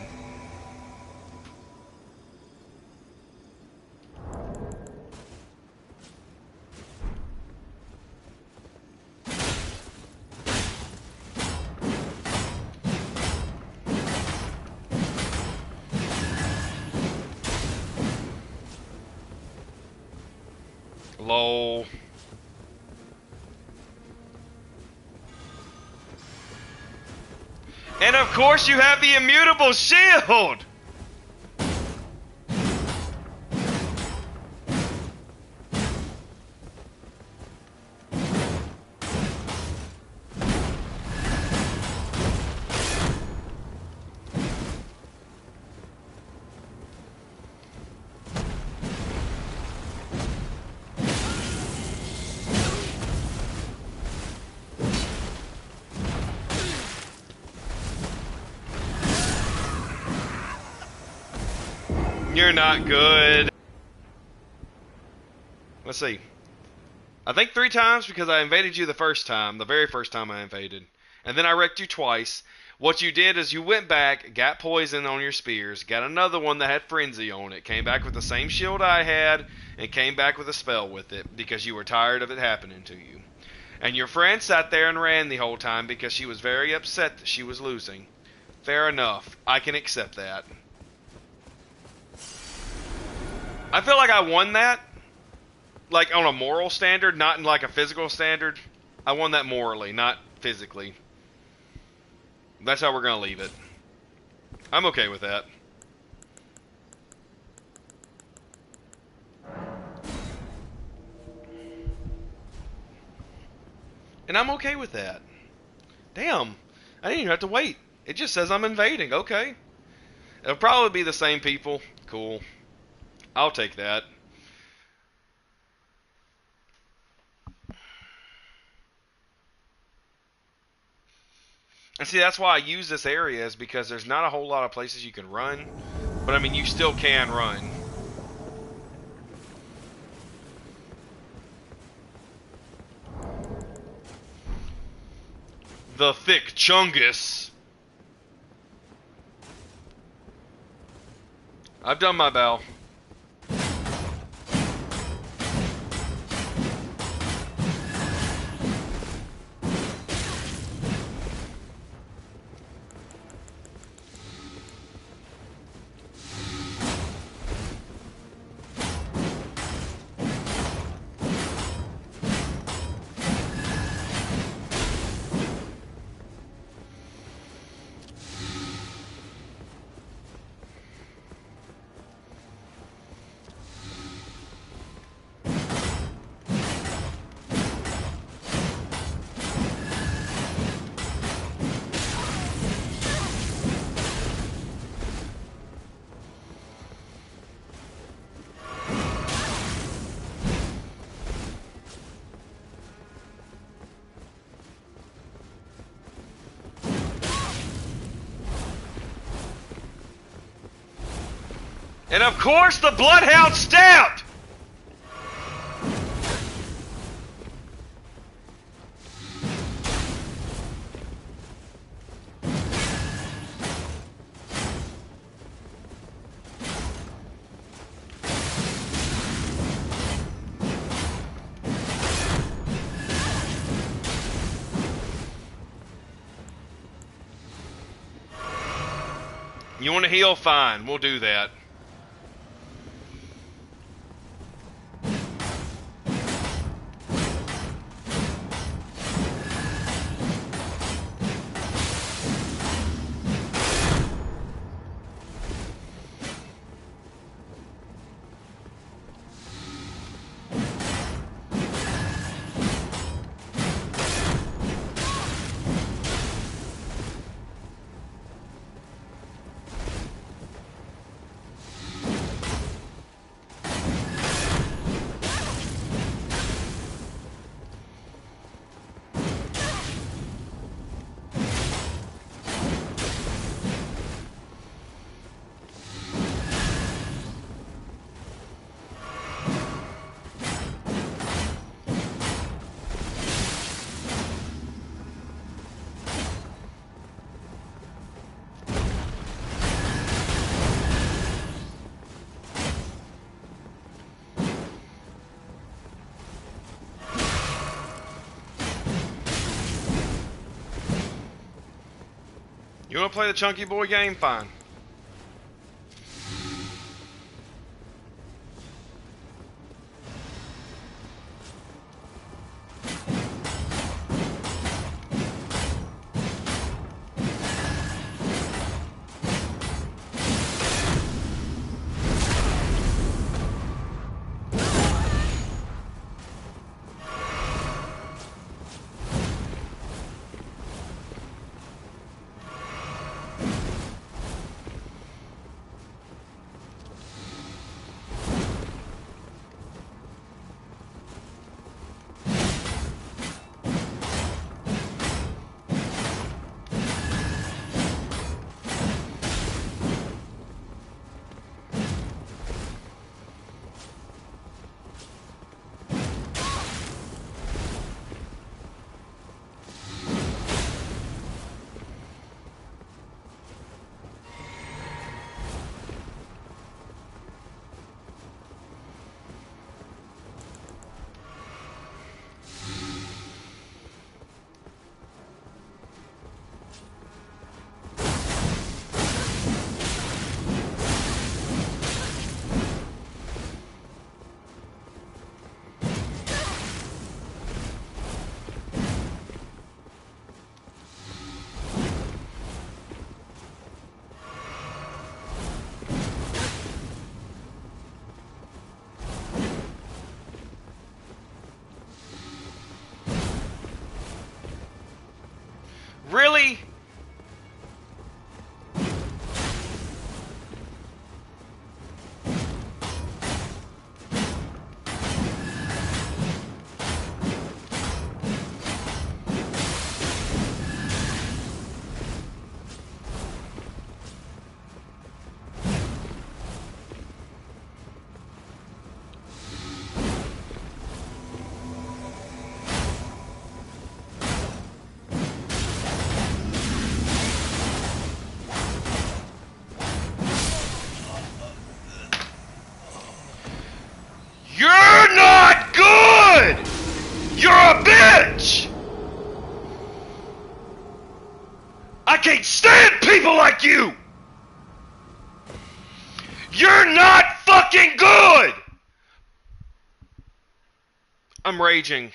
Lol. And of course you have the immutable shield! You're not good. Let's see. I think 3 times because I invaded you the first time, the very first time I invaded. And then I wrecked you twice. What you did is you went back, got poison on your spears, got another one that had frenzy on it, came back with the same shield I had, and came back with a spell with it because you were tired of it happening to you. And your friend sat there and ran the whole time because she was very upset that she was losing. Fair enough. I can accept that. I feel like I won that. Like on a moral standard, not in like a physical standard. I won that morally, not physically. That's how we're gonna leave it. I'm okay with that. And I'm okay with that. Damn. I didn't even have to wait. It just says I'm invading. Okay. It'll probably be the same people. Cool. I'll take that. And see, that's why I use this area, is because there's not a whole lot of places you can run. But I mean, you still can run. The thick chungus. I've done my bow. And of course the Bloodhound stabbed! You want to heal? Fine, we'll do that. You want to play the Chunky Boy game? Fine. You're a bitch! I can't stand people like you! You're not fucking good! I'm raging.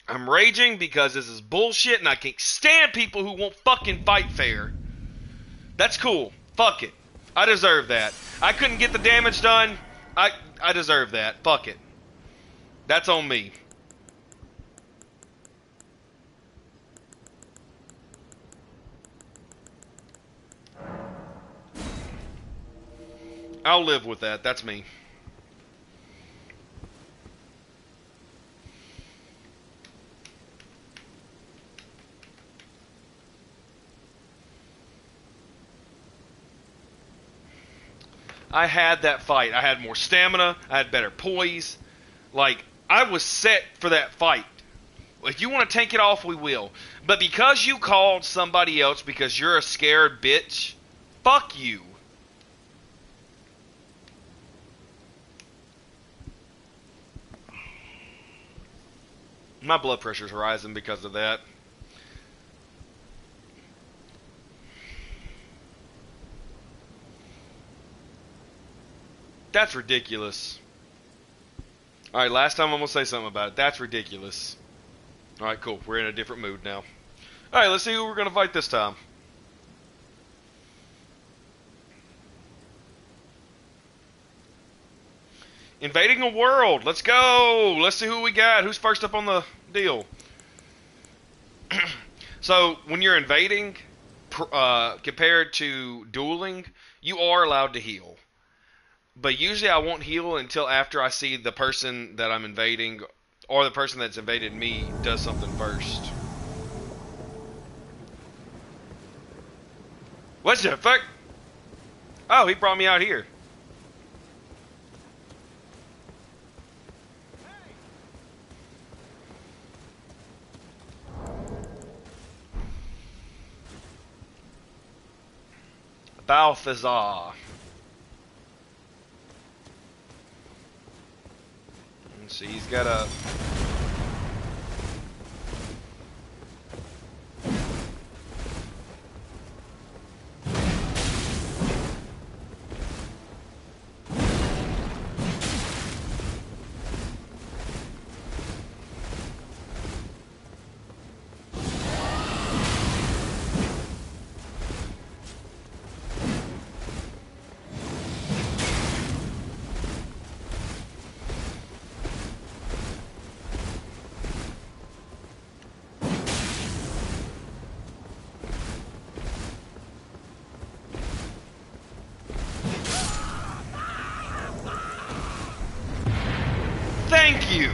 I'm raging because this is bullshit and I can't stand people who won't fucking fight fair. That's cool. Fuck it. I deserve that. I couldn't get the damage done. I deserve that. Fuck it. That's on me. I'll live with that. That's me. I had that fight. I had more stamina. I had better poise. Like, I was set for that fight. If you want to take it off, we will. But because you called somebody else because you're a scared bitch, fuck you. My blood pressure's rising because of that. That's ridiculous. Alright, last time I'm going to say something about it. That's ridiculous. Alright, cool. We're in a different mood now. Alright, let's see who we're going to fight this time. Invading a world. Let's go. Let's see who we got. Who's first up on the deal? So, when you're invading, compared to dueling, you are allowed to heal. But usually I won't heal until after I see the person that I'm invading or the person that's invaded me does something first. What the fuck? Oh, he brought me out here. Balthazar. Let's see, he's got a... Thank you!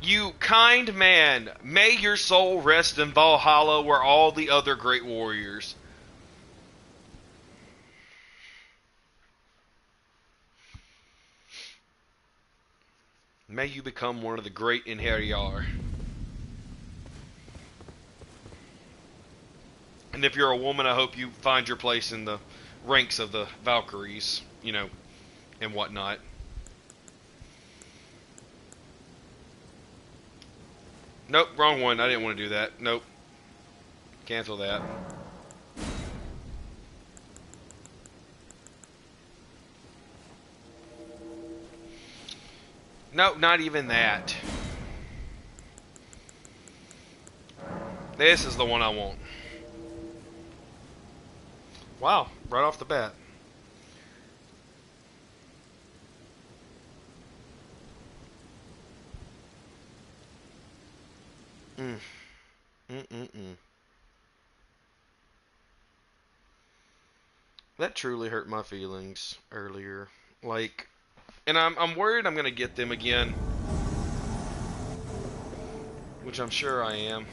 You kind man, may your soul rest in Valhalla where all the other great warriors. May you become one of the great Inheriar. And if you're a woman, I hope you find your place in the ranks of the Valkyries, you know, and whatnot. Nope, wrong one. I didn't want to do that. Nope. Cancel that. Nope, not even that. This is the one I want. Wow, right off the bat. That truly hurt my feelings earlier. Like, and I'm worried I'm gonna get them again, which I'm sure I am.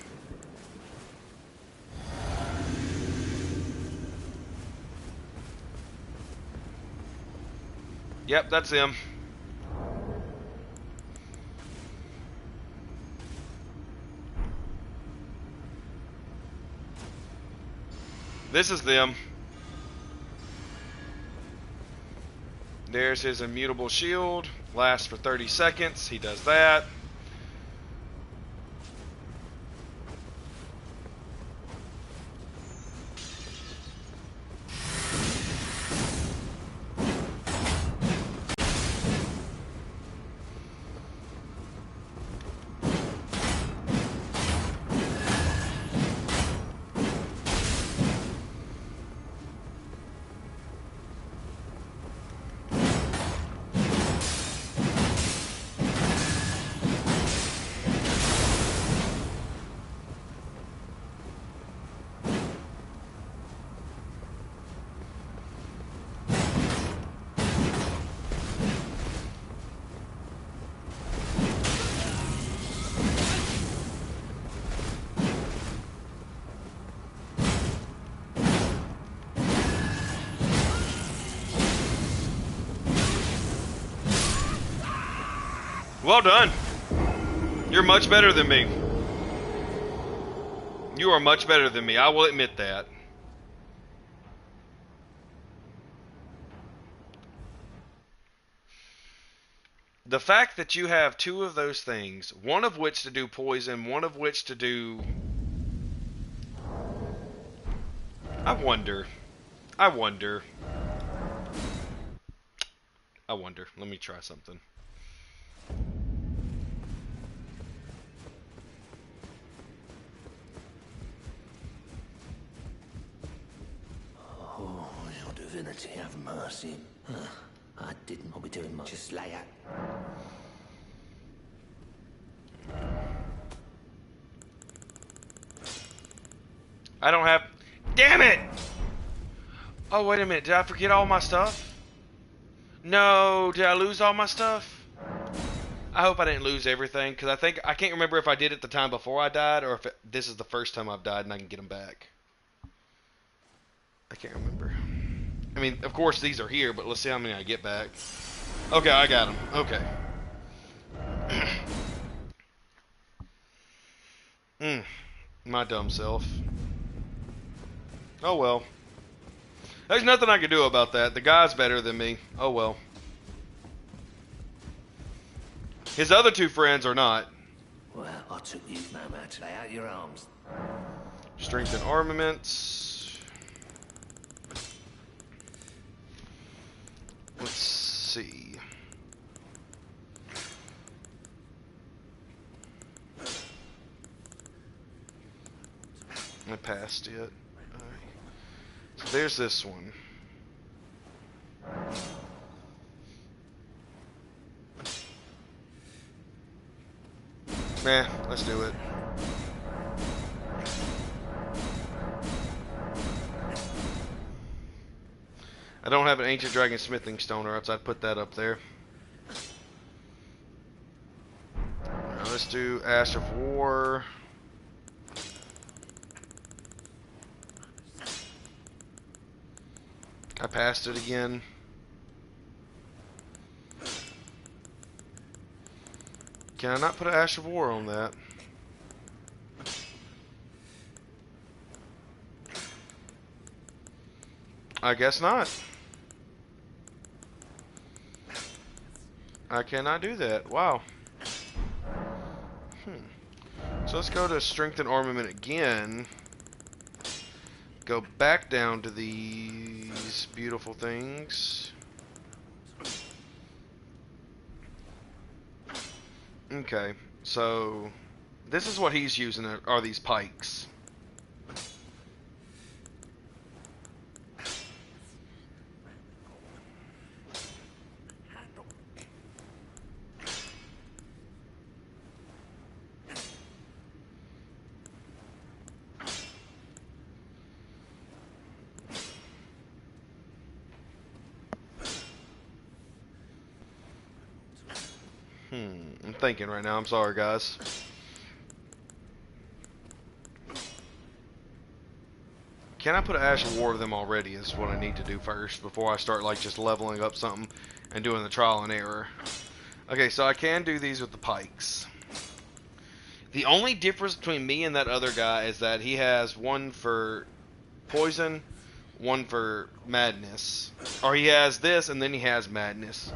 Yep, that's him. This is them. There's his immutable shield. Lasts for 30 seconds. He does that. Well done. You're much better than me. You are much better than me. I will admit that. The fact that you have two of those things, one of which to do poison, one of which to do... I wonder. I wonder. I wonder. Let me try something. Oh, your divinity, have mercy. I didn't want to be doing much. Just lay out. I don't have... Damn it! Oh, wait a minute. Did I forget all my stuff? No. Did I lose all my stuff? I hope I didn't lose everything, because I can't remember if I did it the time before I died, or if this is the first time I've died and I can get them back. I can't remember. I mean, of course these are here, but let's see how many I get back. Okay, I got them. Okay. My dumb self. Oh well. There's nothing I can do about that. The guy's better than me. Oh well. His other two friends are not. Well, I took you no matter. Lay out your arms. Strength and armaments. Let's see. I passed it. Alright. So there's this one. Nah, let's do it. I don't have an ancient dragon smithing stone, or else I'd put that up there. Now let's do Ash of War. I passed it again. Can I not put an Ash of War on that? I guess not. I cannot do that. Wow. So let's go to Strength and Armament again. Go back down to these beautiful things. Okay, so this is what he's using, are these pikes. I'm thinking right now. I'm sorry, guys. Can I put an Ash of War of them already is what I need to do first before I start like just leveling up something and doing the trial and error. Okay, so I can do these with the pikes. The only difference between me and that other guy is that he has one for poison, one for madness. Or he has this and then he has madness.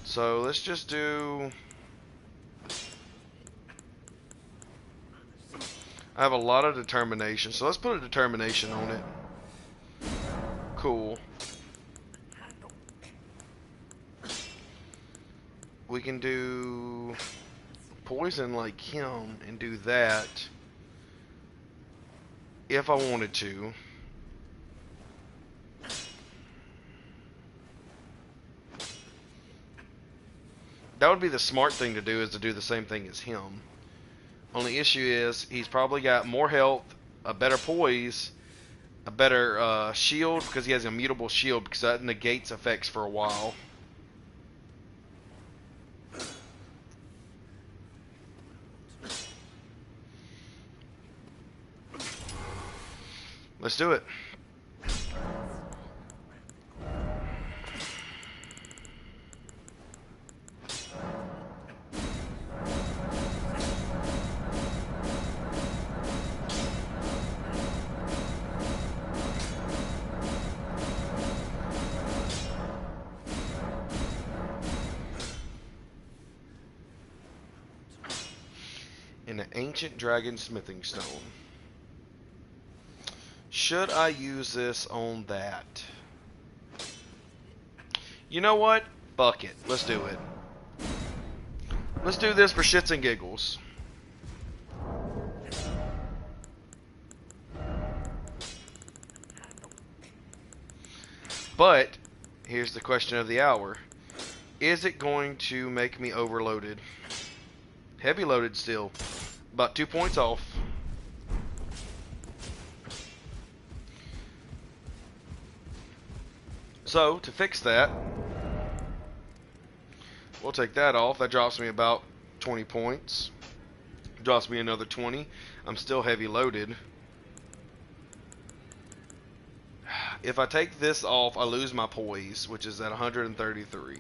So let's just do... I have a lot of determination, so let's put a determination on it. Cool. We can do poison like him and do that if I wanted to. That would be the smart thing to do, is to do the same thing as him. Only issue is he's probably got more health, a better poise, a better shield, because he has a mutable shield, because that negates effects for a while. Let's do it. In an ancient dragon smithing stone. Should I use this on that? You know what? Fuck it. Let's do it. Let's do this for shits and giggles. But, here's the question of the hour. Is it going to make me overloaded? Heavy loaded still. About 2 points off. So, to fix that, we'll take that off. That drops me about 20 points. Drops me another 20. I'm still heavy loaded. If I take this off, I lose my poise, which is at 133.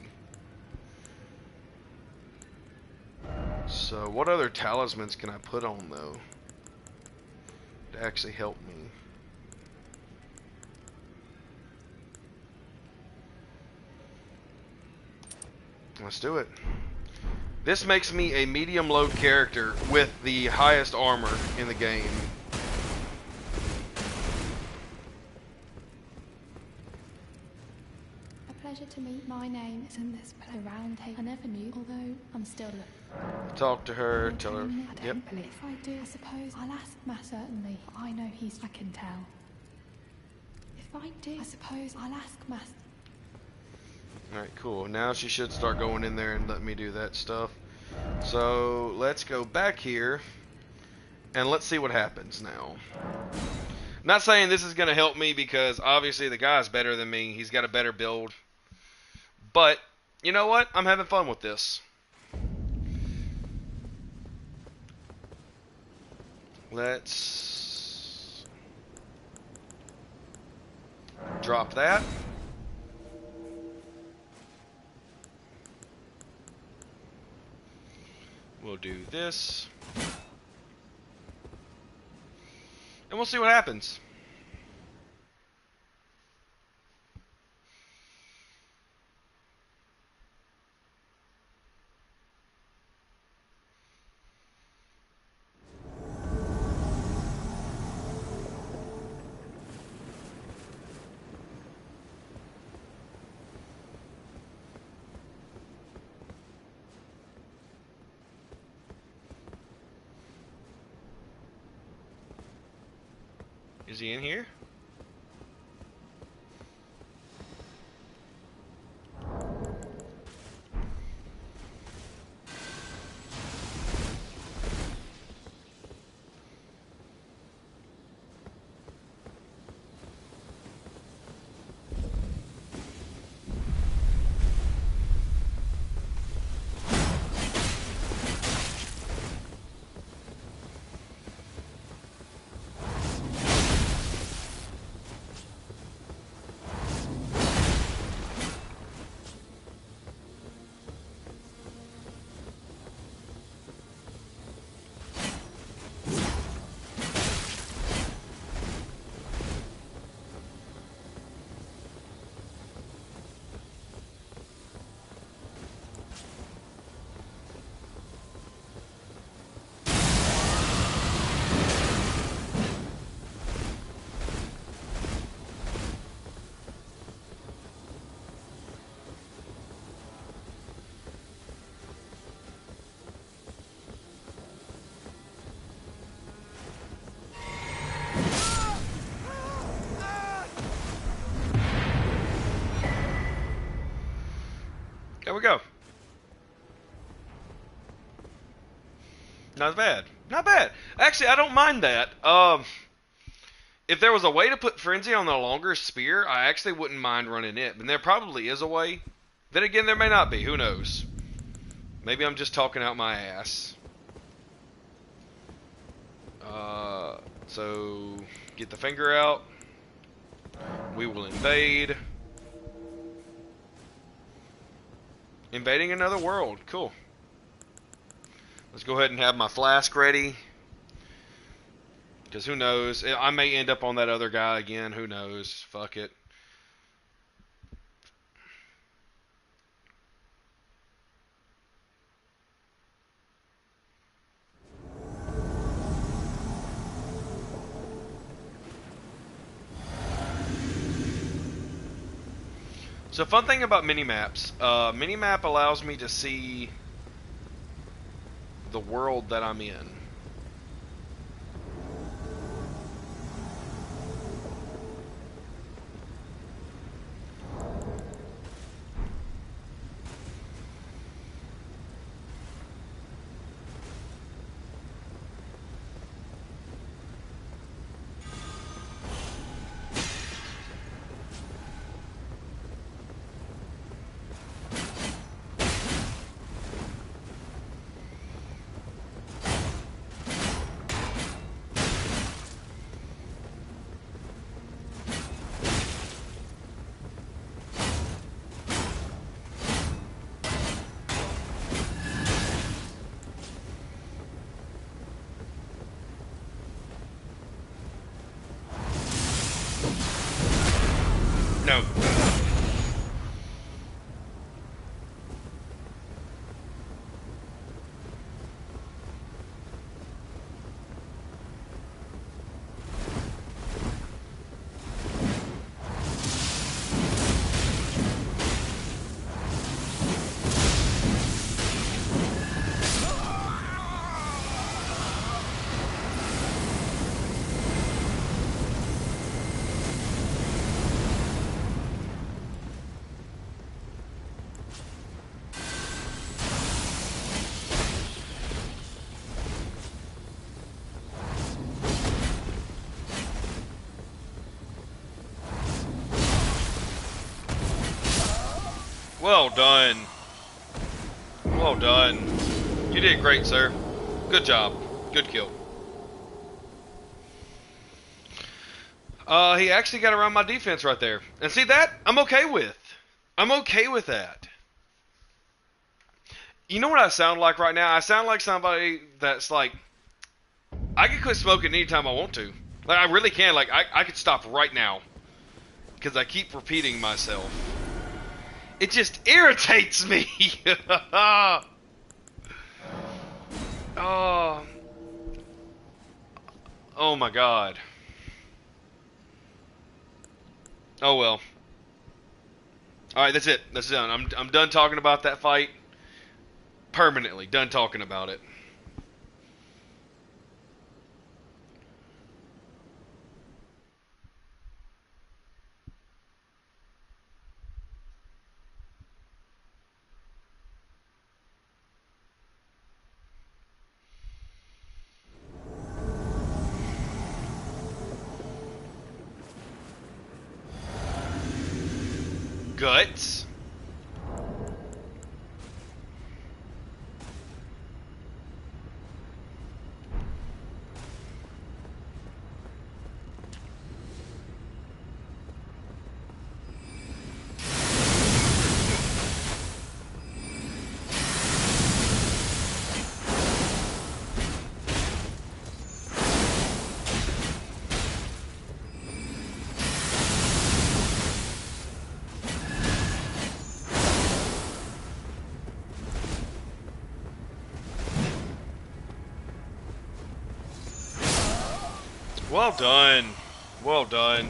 So, what other talismans can I put on, though, to actually help me? Let's do it. This makes me a medium load character with the highest armor in the game. A pleasure to meet. My name is in this round table. I never knew, although I'm still Talk to her, tell her. I Yep. don't believe. If I do, I suppose I'll ask Matt. Certainly, I know I can tell. If I do, I suppose I'll ask Matt. Alright, cool. Now she should start going in there and let me do that stuff. So, let's go back here, and let's see what happens now. Not saying this is going to help me, because obviously the guy's better than me. He's got a better build. But, you know what? I'm having fun with this. Let's drop that. We'll do this. And we'll see what happens. Is he in here? There we go. Not bad. Not bad. Actually, I don't mind that. If there was a way to put Frenzy on the longer spear, I actually wouldn't mind running it. And there probably is a way. Then again, there may not be. Who knows? Maybe I'm just talking out my ass. So, get the finger out. We will invade. Invading another world. Cool. Let's go ahead and have my flask ready. Because who knows? I may end up on that other guy again. Who knows? Fuck it. So fun thing about mini-maps. Mini-map allows me to see the world that I'm in. No. Well done. Well done. You did great, sir. Good job. Good kill. He actually got around my defense right there. And see that? I'm okay with. I'm okay with that. You know what I sound like right now? I sound like somebody that's like, I can quit smoking anytime I want to. Like, I really can. Like, I could stop right now. Because I keep repeating myself. It just irritates me. Oh. Oh my god. Oh well. Alright, that's it. That's done. I'm done talking about that fight. Permanently. Done talking about it. Guts. Well done. Well done.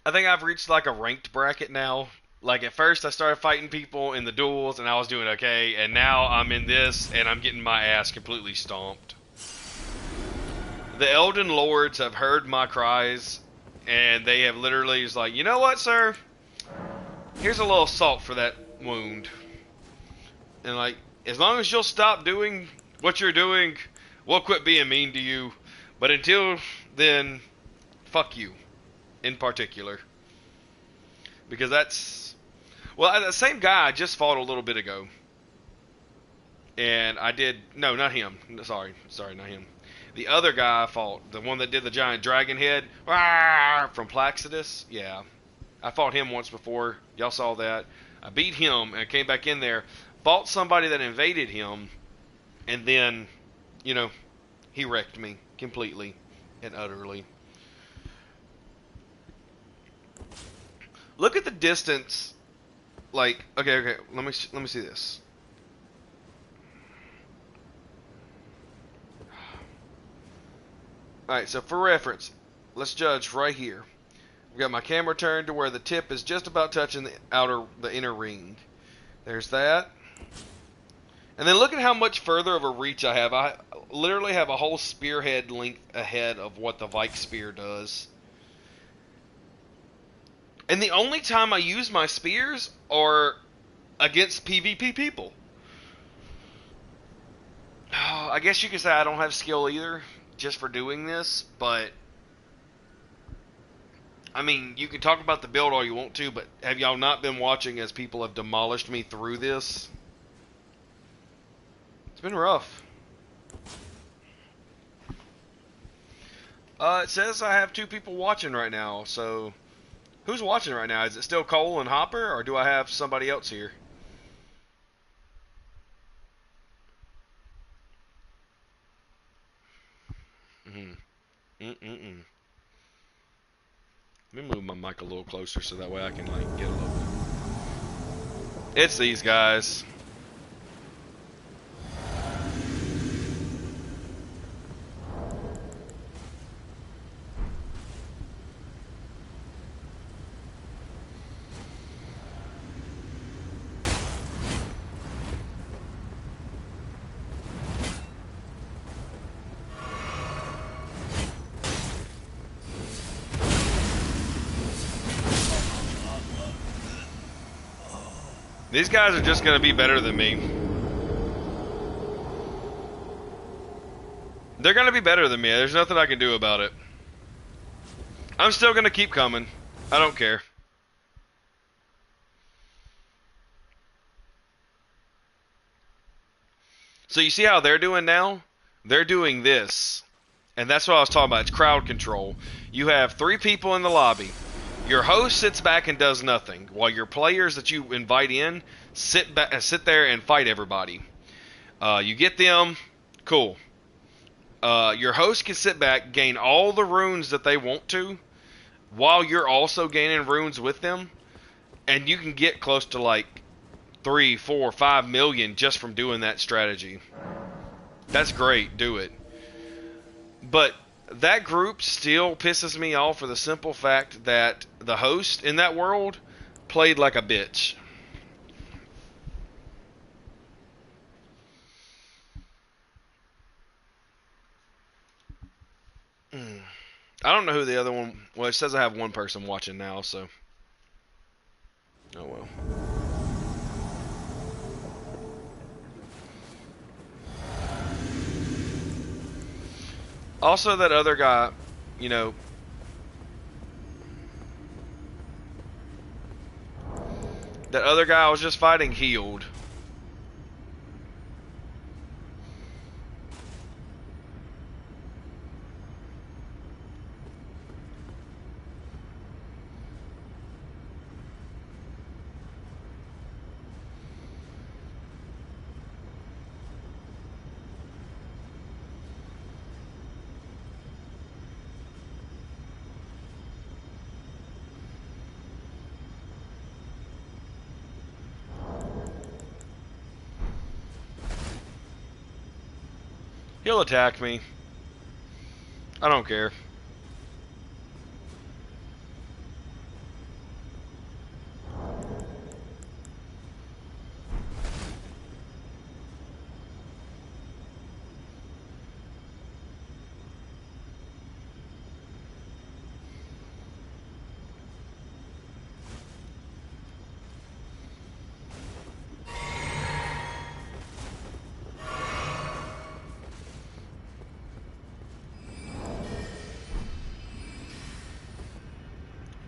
I think I've reached like a ranked bracket now. Like at first I started fighting people in the duels and I was doing okay, and now I'm in this and I'm getting my ass completely stomped. The Elden Lords have heard my cries and they have literally just like, you know what, sir? Here's a little salt for that wound. And like, as long as you'll stop doing what you're doing, we'll quit being mean to you. But until then, fuck you. In particular. Because that's... Well, the same guy I just fought a little bit ago. And I did... No, not him. Sorry, not him. The other guy I fought, the one that did the giant dragon head, from Plaxidus, yeah. I fought him once before. Y'all saw that. I beat him and I came back in there, fought somebody that invaded him, and then, you know, he wrecked me completely and utterly. Look at the distance like, okay, let me see this. All right, so for reference, let's judge right here. I've got my camera turned to where the tip is just about touching the inner ring. There's that. And then look at how much further of a reach I have. I literally have a whole spearhead length ahead of what the Vike spear does. And the only time I use my spears are against PvP people. I guess you could say I don't have skill either, just for doing this, but I mean, you can talk about the build all you want to, but have y'all not been watching as people have demolished me through this? It's been rough. It says I have 2 people watching right now, so who's watching right now? Is it still Cole and Hopper, or do I have somebody else here? Let me move my mic a little closer so that way I can like get a little bit. It's these guys. These guys are just going to be better than me. They're going to be better than me. There's nothing I can do about it. I'm still going to keep coming. I don't care. So you see how they're doing now? They're doing this. And that's what I was talking about. It's crowd control. You have 3 people in the lobby. Your host sits back and does nothing, while your players that you invite in sit there and fight everybody. You get them, cool. Your host can sit back, gain all the runes that they want to, while you're also gaining runes with them, and you can get close to like 3, 4, 5 million just from doing that strategy. That's great, do it. But that group still pisses me off for the simple fact that the host in that world played like a bitch. I don't know who the other one... Well, it says I have one person watching now, so... Oh, well. Also, that other guy, you know... That other guy I was just fighting healed. He'll attack me. I don't care.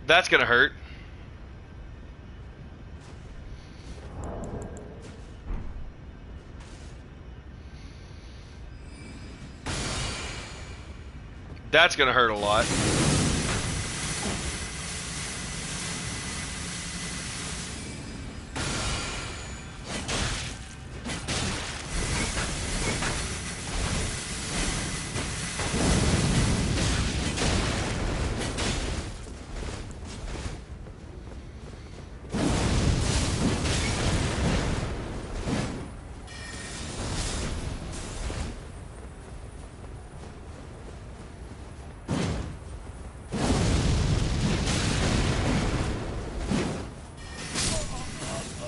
That's gonna hurt. That's gonna hurt a lot.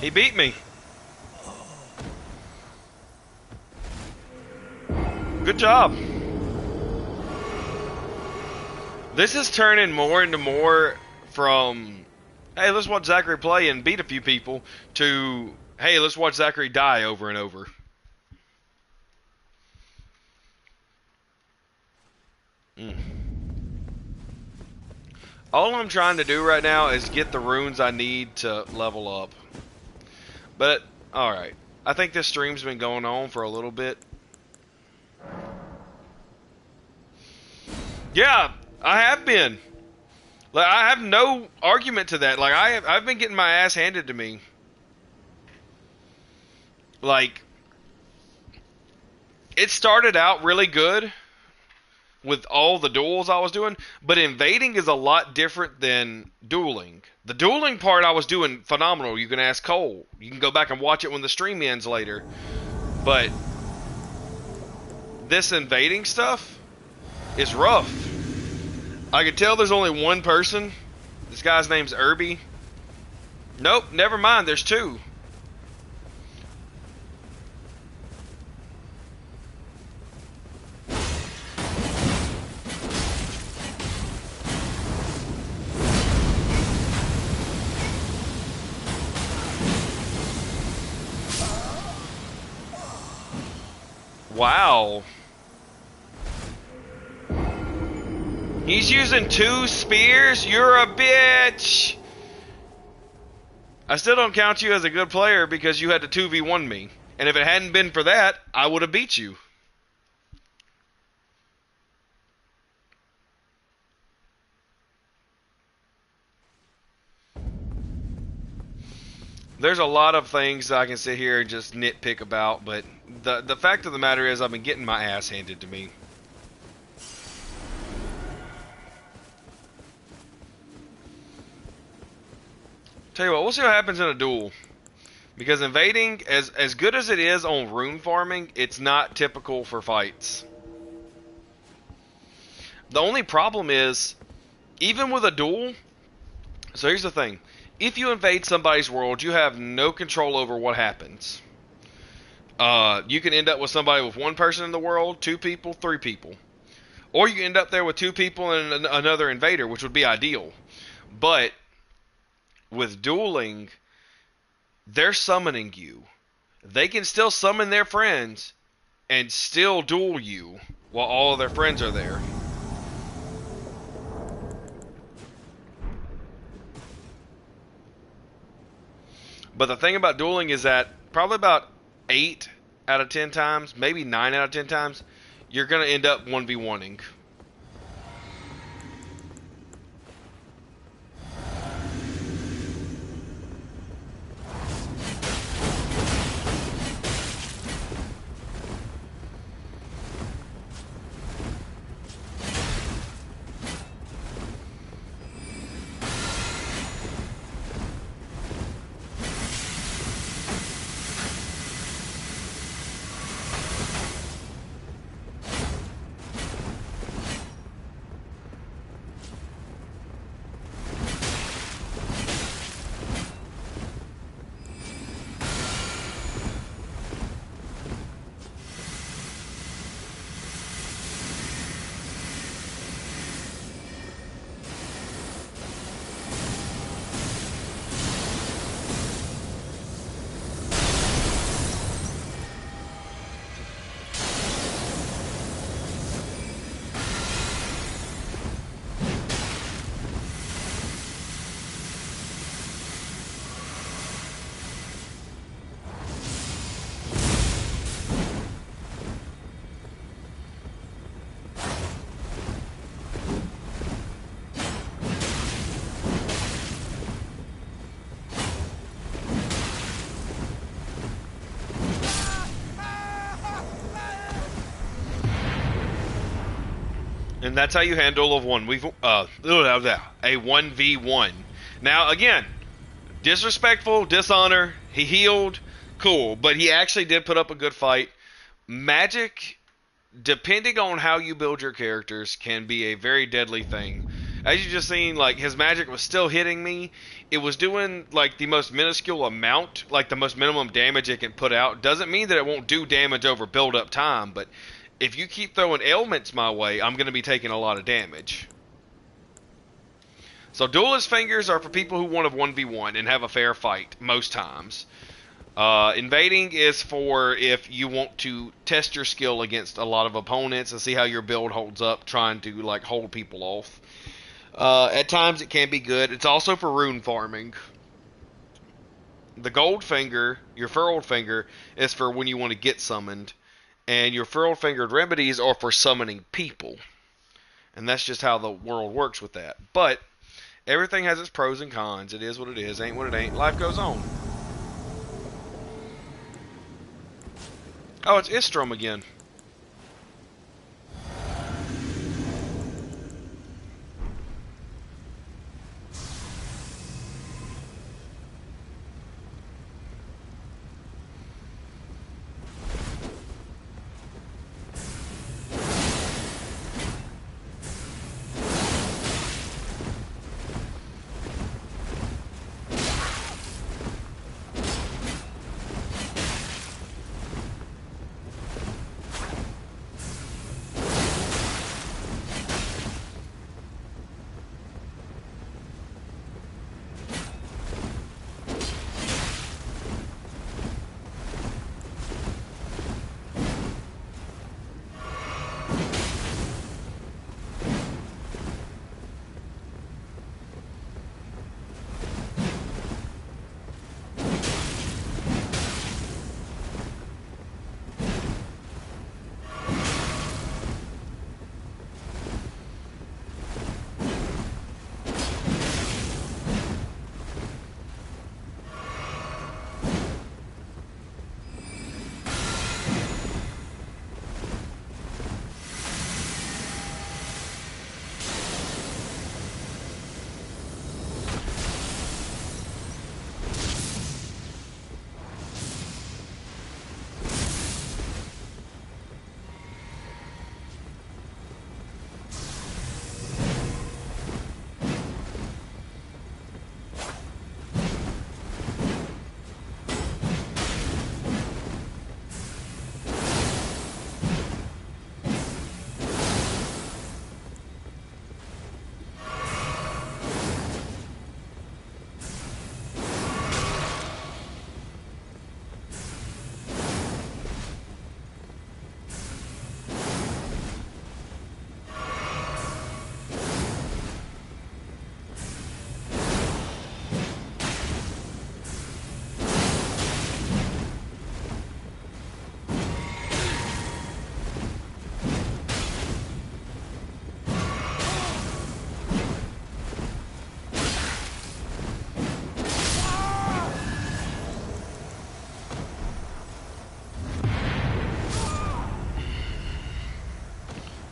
He beat me. Good job. This is turning more into more from, hey, let's watch Zachary play and beat a few people, to, hey, let's watch Zachary die over and over. All I'm trying to do right now is get the runes I need to level up. But, alright. I think this stream's been going on for a little bit. Yeah, I have been. Like, I have no argument to that. Like, I've been getting my ass handed to me. Like, it started out really good with all the duels I was doing, but invading is a lot different than dueling. The dueling part I was doing phenomenal. You can ask Cole. You can go back and watch it when the stream ends later. But this invading stuff is rough. I can tell there's only one person. This guy's name's Irby. Nope, never mind, there's two. Wow. He's using 2 spears? You're a bitch! I still don't count you as a good player because you had to 2v1 me. And if it hadn't been for that, I would have beat you. There's a lot of things I can sit here and just nitpick about, but the fact of the matter is I've been getting my ass handed to me. Tell you what, we'll see what happens in a duel. Because invading, as good as it is on rune farming, it's not typical for fights. The only problem is, even with a duel, so here's the thing. If you invade somebody's world, you have no control over what happens. You can end up with somebody with 1 person in the world, 2 people, 3 people. Or you can end up there with 2 people and another invader, which would be ideal. But with dueling, they're summoning you. They can still summon their friends and still duel you while all of their friends are there. But the thing about dueling is that probably about 8 out of 10 times, maybe 9 out of 10 times, you're going to end up 1v1ing. And that's how you handle a 1v1. Now again, disrespectful, dishonor, he healed, cool, but he actually did put up a good fight. Magic, depending on how you build your characters, can be a very deadly thing. As you just seen, like, his magic was still hitting me. It was doing, like, the most minuscule amount, like, the most minimum damage it can put out. Doesn't mean that it won't do damage over build-up time, but if you keep throwing ailments my way, I'm going to be taking a lot of damage. So Duelist Fingers are for people who want to 1v1 and have a fair fight, most times. Invading is for if you want to test your skill against a lot of opponents and see how your build holds up, trying to, like, hold people off. At times it can be good. It's also for rune farming. The Gold Finger, your Furrowed Finger, is for when you want to get summoned. And your Furrowed Fingered Remedies are for summoning people. And that's just how the world works with that. But everything has its pros and cons. It is what it is. Ain't what it ain't. Life goes on. Oh, it's Istrom again.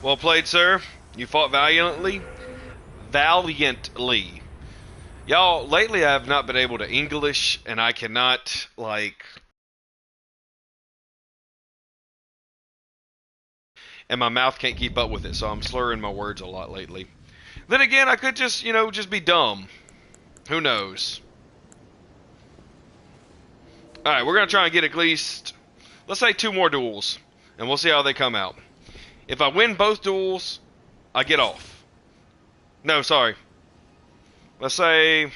Well played, sir. You fought valiantly. Valiantly. Y'all, lately I have not been able to English, and I cannot, like... And my mouth can't keep up with it, so I'm slurring my words a lot lately. Then again, I could just, just be dumb. Who knows? Alright, we're going to try and get at least, let's say 2 more duels, and we'll see how they come out. If I win both duels, I get off. No, sorry. Let's say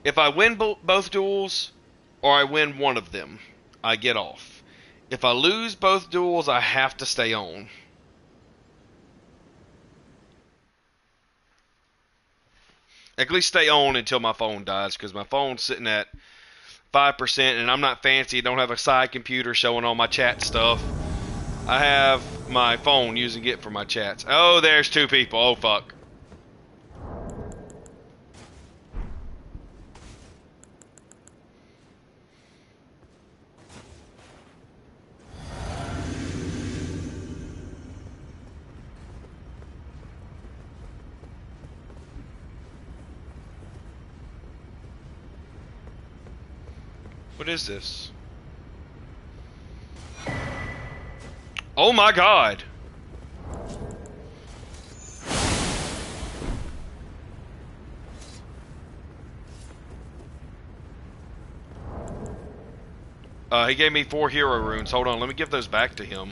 if I win both duels, or I win one of them, I get off. If I lose both duels, I have to stay on. At least stay on until my phone dies, because my phone's sitting at 5%, and I'm not fancy. I don't have a side computer showing all my chat stuff. I have my phone, using it for my chats. Oh, there's 2 people. Oh, fuck. What is this? Oh my god! He gave me 4 hero runes. Hold on, let me give those back to him.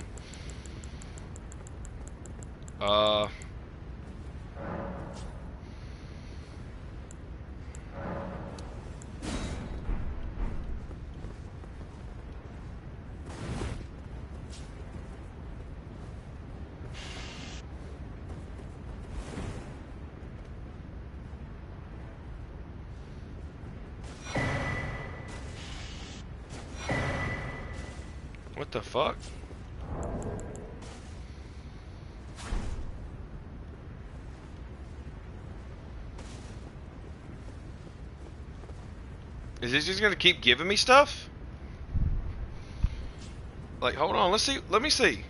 What the fuck? Is he just gonna keep giving me stuff? Like, hold on, let's see. Let me see.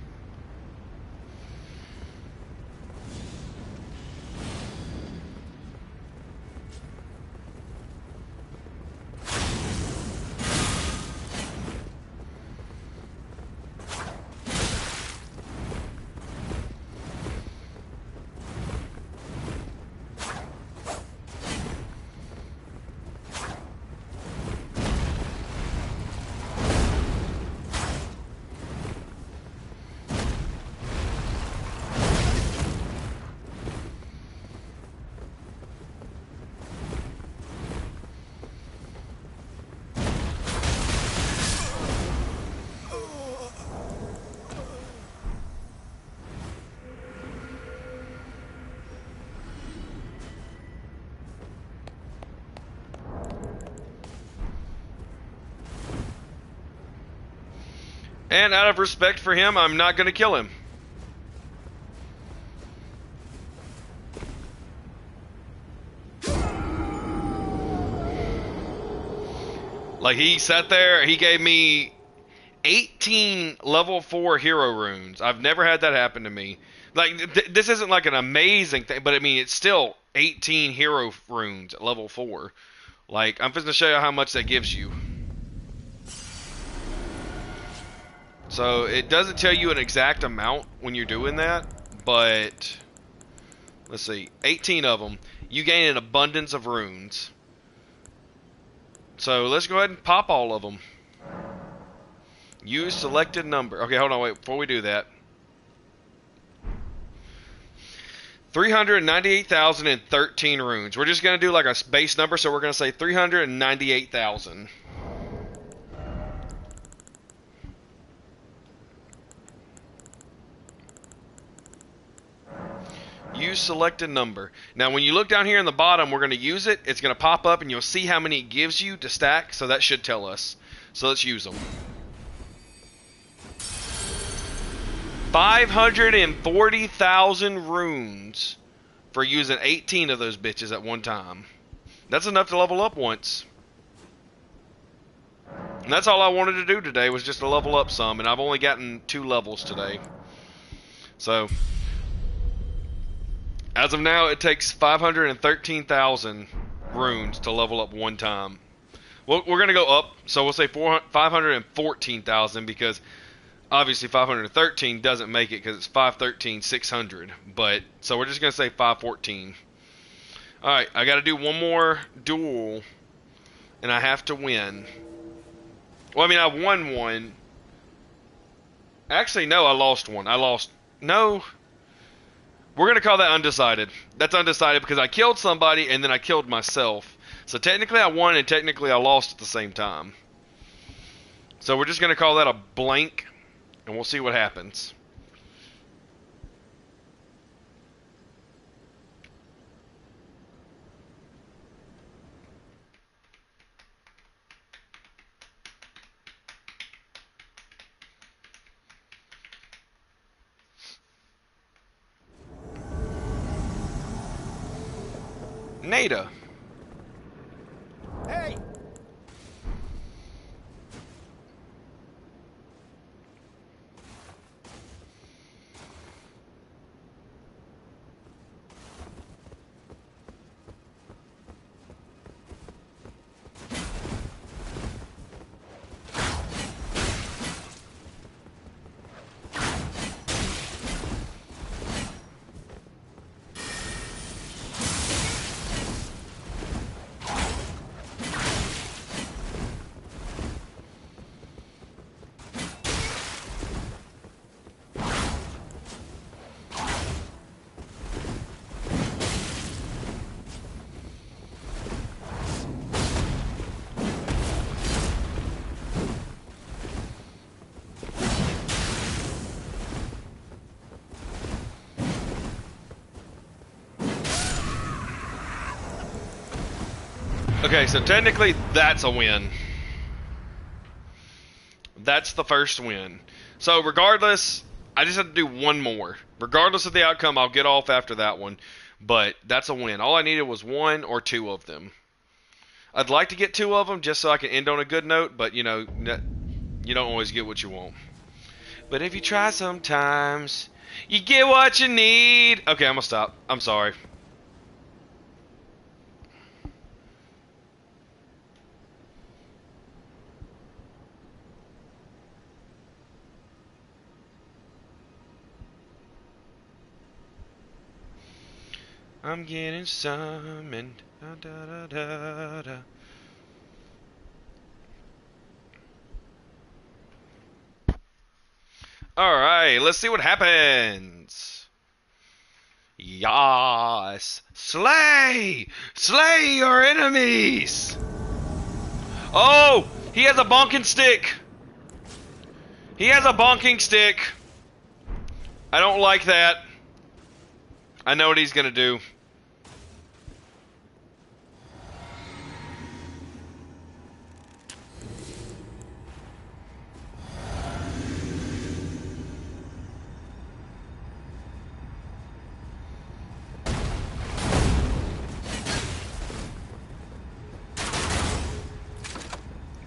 And out of respect for him, I'm not gonna kill him. Like, he sat there, he gave me 18 level 4 hero runes. I've never had that happen to me. Like, this isn't like an amazing thing, but I mean, it's still 18 hero runes at level 4. Like, I'm just gonna show you how much that gives you. So, it doesn't tell you an exact amount when you're doing that, but let's see, 18 of them. You gain an abundance of runes. So, let's go ahead and pop all of them. Use selected number. Okay, hold on, wait, before we do that. 398,013 runes. We're just going to do like a base number, so we're going to say 398,000. Use selected number. Now, when you look down here in the bottom, we're going to use it. It's going to pop up, and you'll see how many it gives you to stack, so that should tell us. So let's use them. 540,000 runes for using 18 of those bitches at one time. That's enough to level up once. And that's all I wanted to do today, was just to level up some, and I've only gotten 2 levels today. So, as of now, it takes 513,000 runes to level up one time. Well, we're going to go up, so we'll say 514,000, because obviously 513 doesn't make it because it's 513,600. But so we're just gonna say 514. All right, I got to do one more duel, and I have to win. Well, I mean, I won one. Actually, no, I lost one. No. We're gonna call that undecided. That's undecided because I killed somebody and then I killed myself. So technically I won and technically I lost at the same time. So we're just gonna call that a blank. And we'll see what happens. Nada. Hey! Okay, so technically that's a win. That's the first win. So regardless, I just have to do one more. Regardless of the outcome, I'll get off after that one. But that's a win. All I needed was one or two of them. I'd like to get two of them just so I can end on a good note, but you know, you don't always get what you want. But if you try sometimes, you get what you need. Okay, I'm gonna stop. I'm sorry. I'm getting summoned. Da, da, da, da, da. Alright, let's see what happens. Yas. Slay! Slay your enemies! Oh! He has a bonking stick! He has a bonking stick! I don't like that. I know what he's gonna do.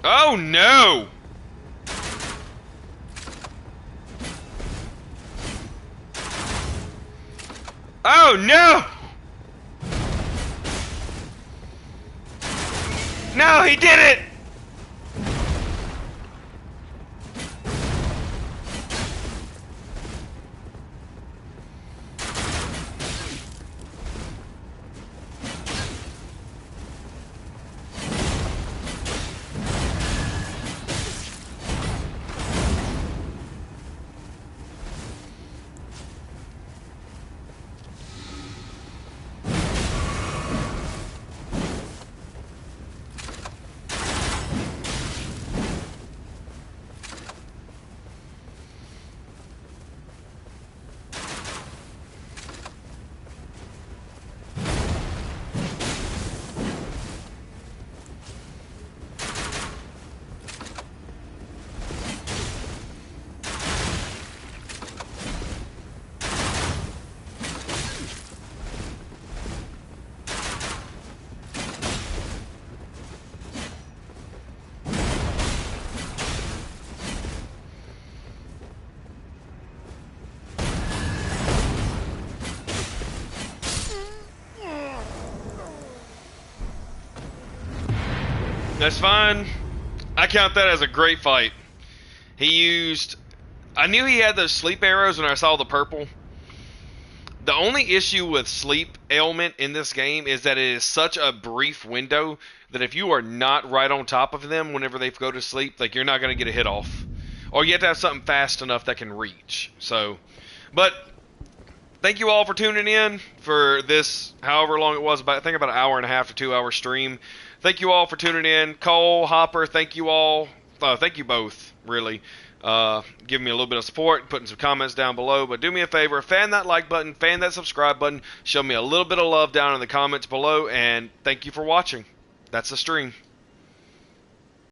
Oh no! Oh no! No, he did it! That's fine. I count that as a great fight. He used... I knew he had those sleep arrows when I saw the purple. The only issue with sleep ailment in this game is that it is such a brief window that if you are not right on top of them whenever they go to sleep, like, you're not going to get a hit off. Or you have to have something fast enough that can reach. So, but thank you all for tuning in for this, however long it was, I think about an hour and a half to 2 hour stream. Thank you all for tuning in. Cole, Hopper, thank you all. Thank you both, really. Giving me a little bit of support, putting some comments down below. But do me a favor, fan that like button, fan that subscribe button. Show me a little bit of love down in the comments below. And thank you for watching. That's the stream.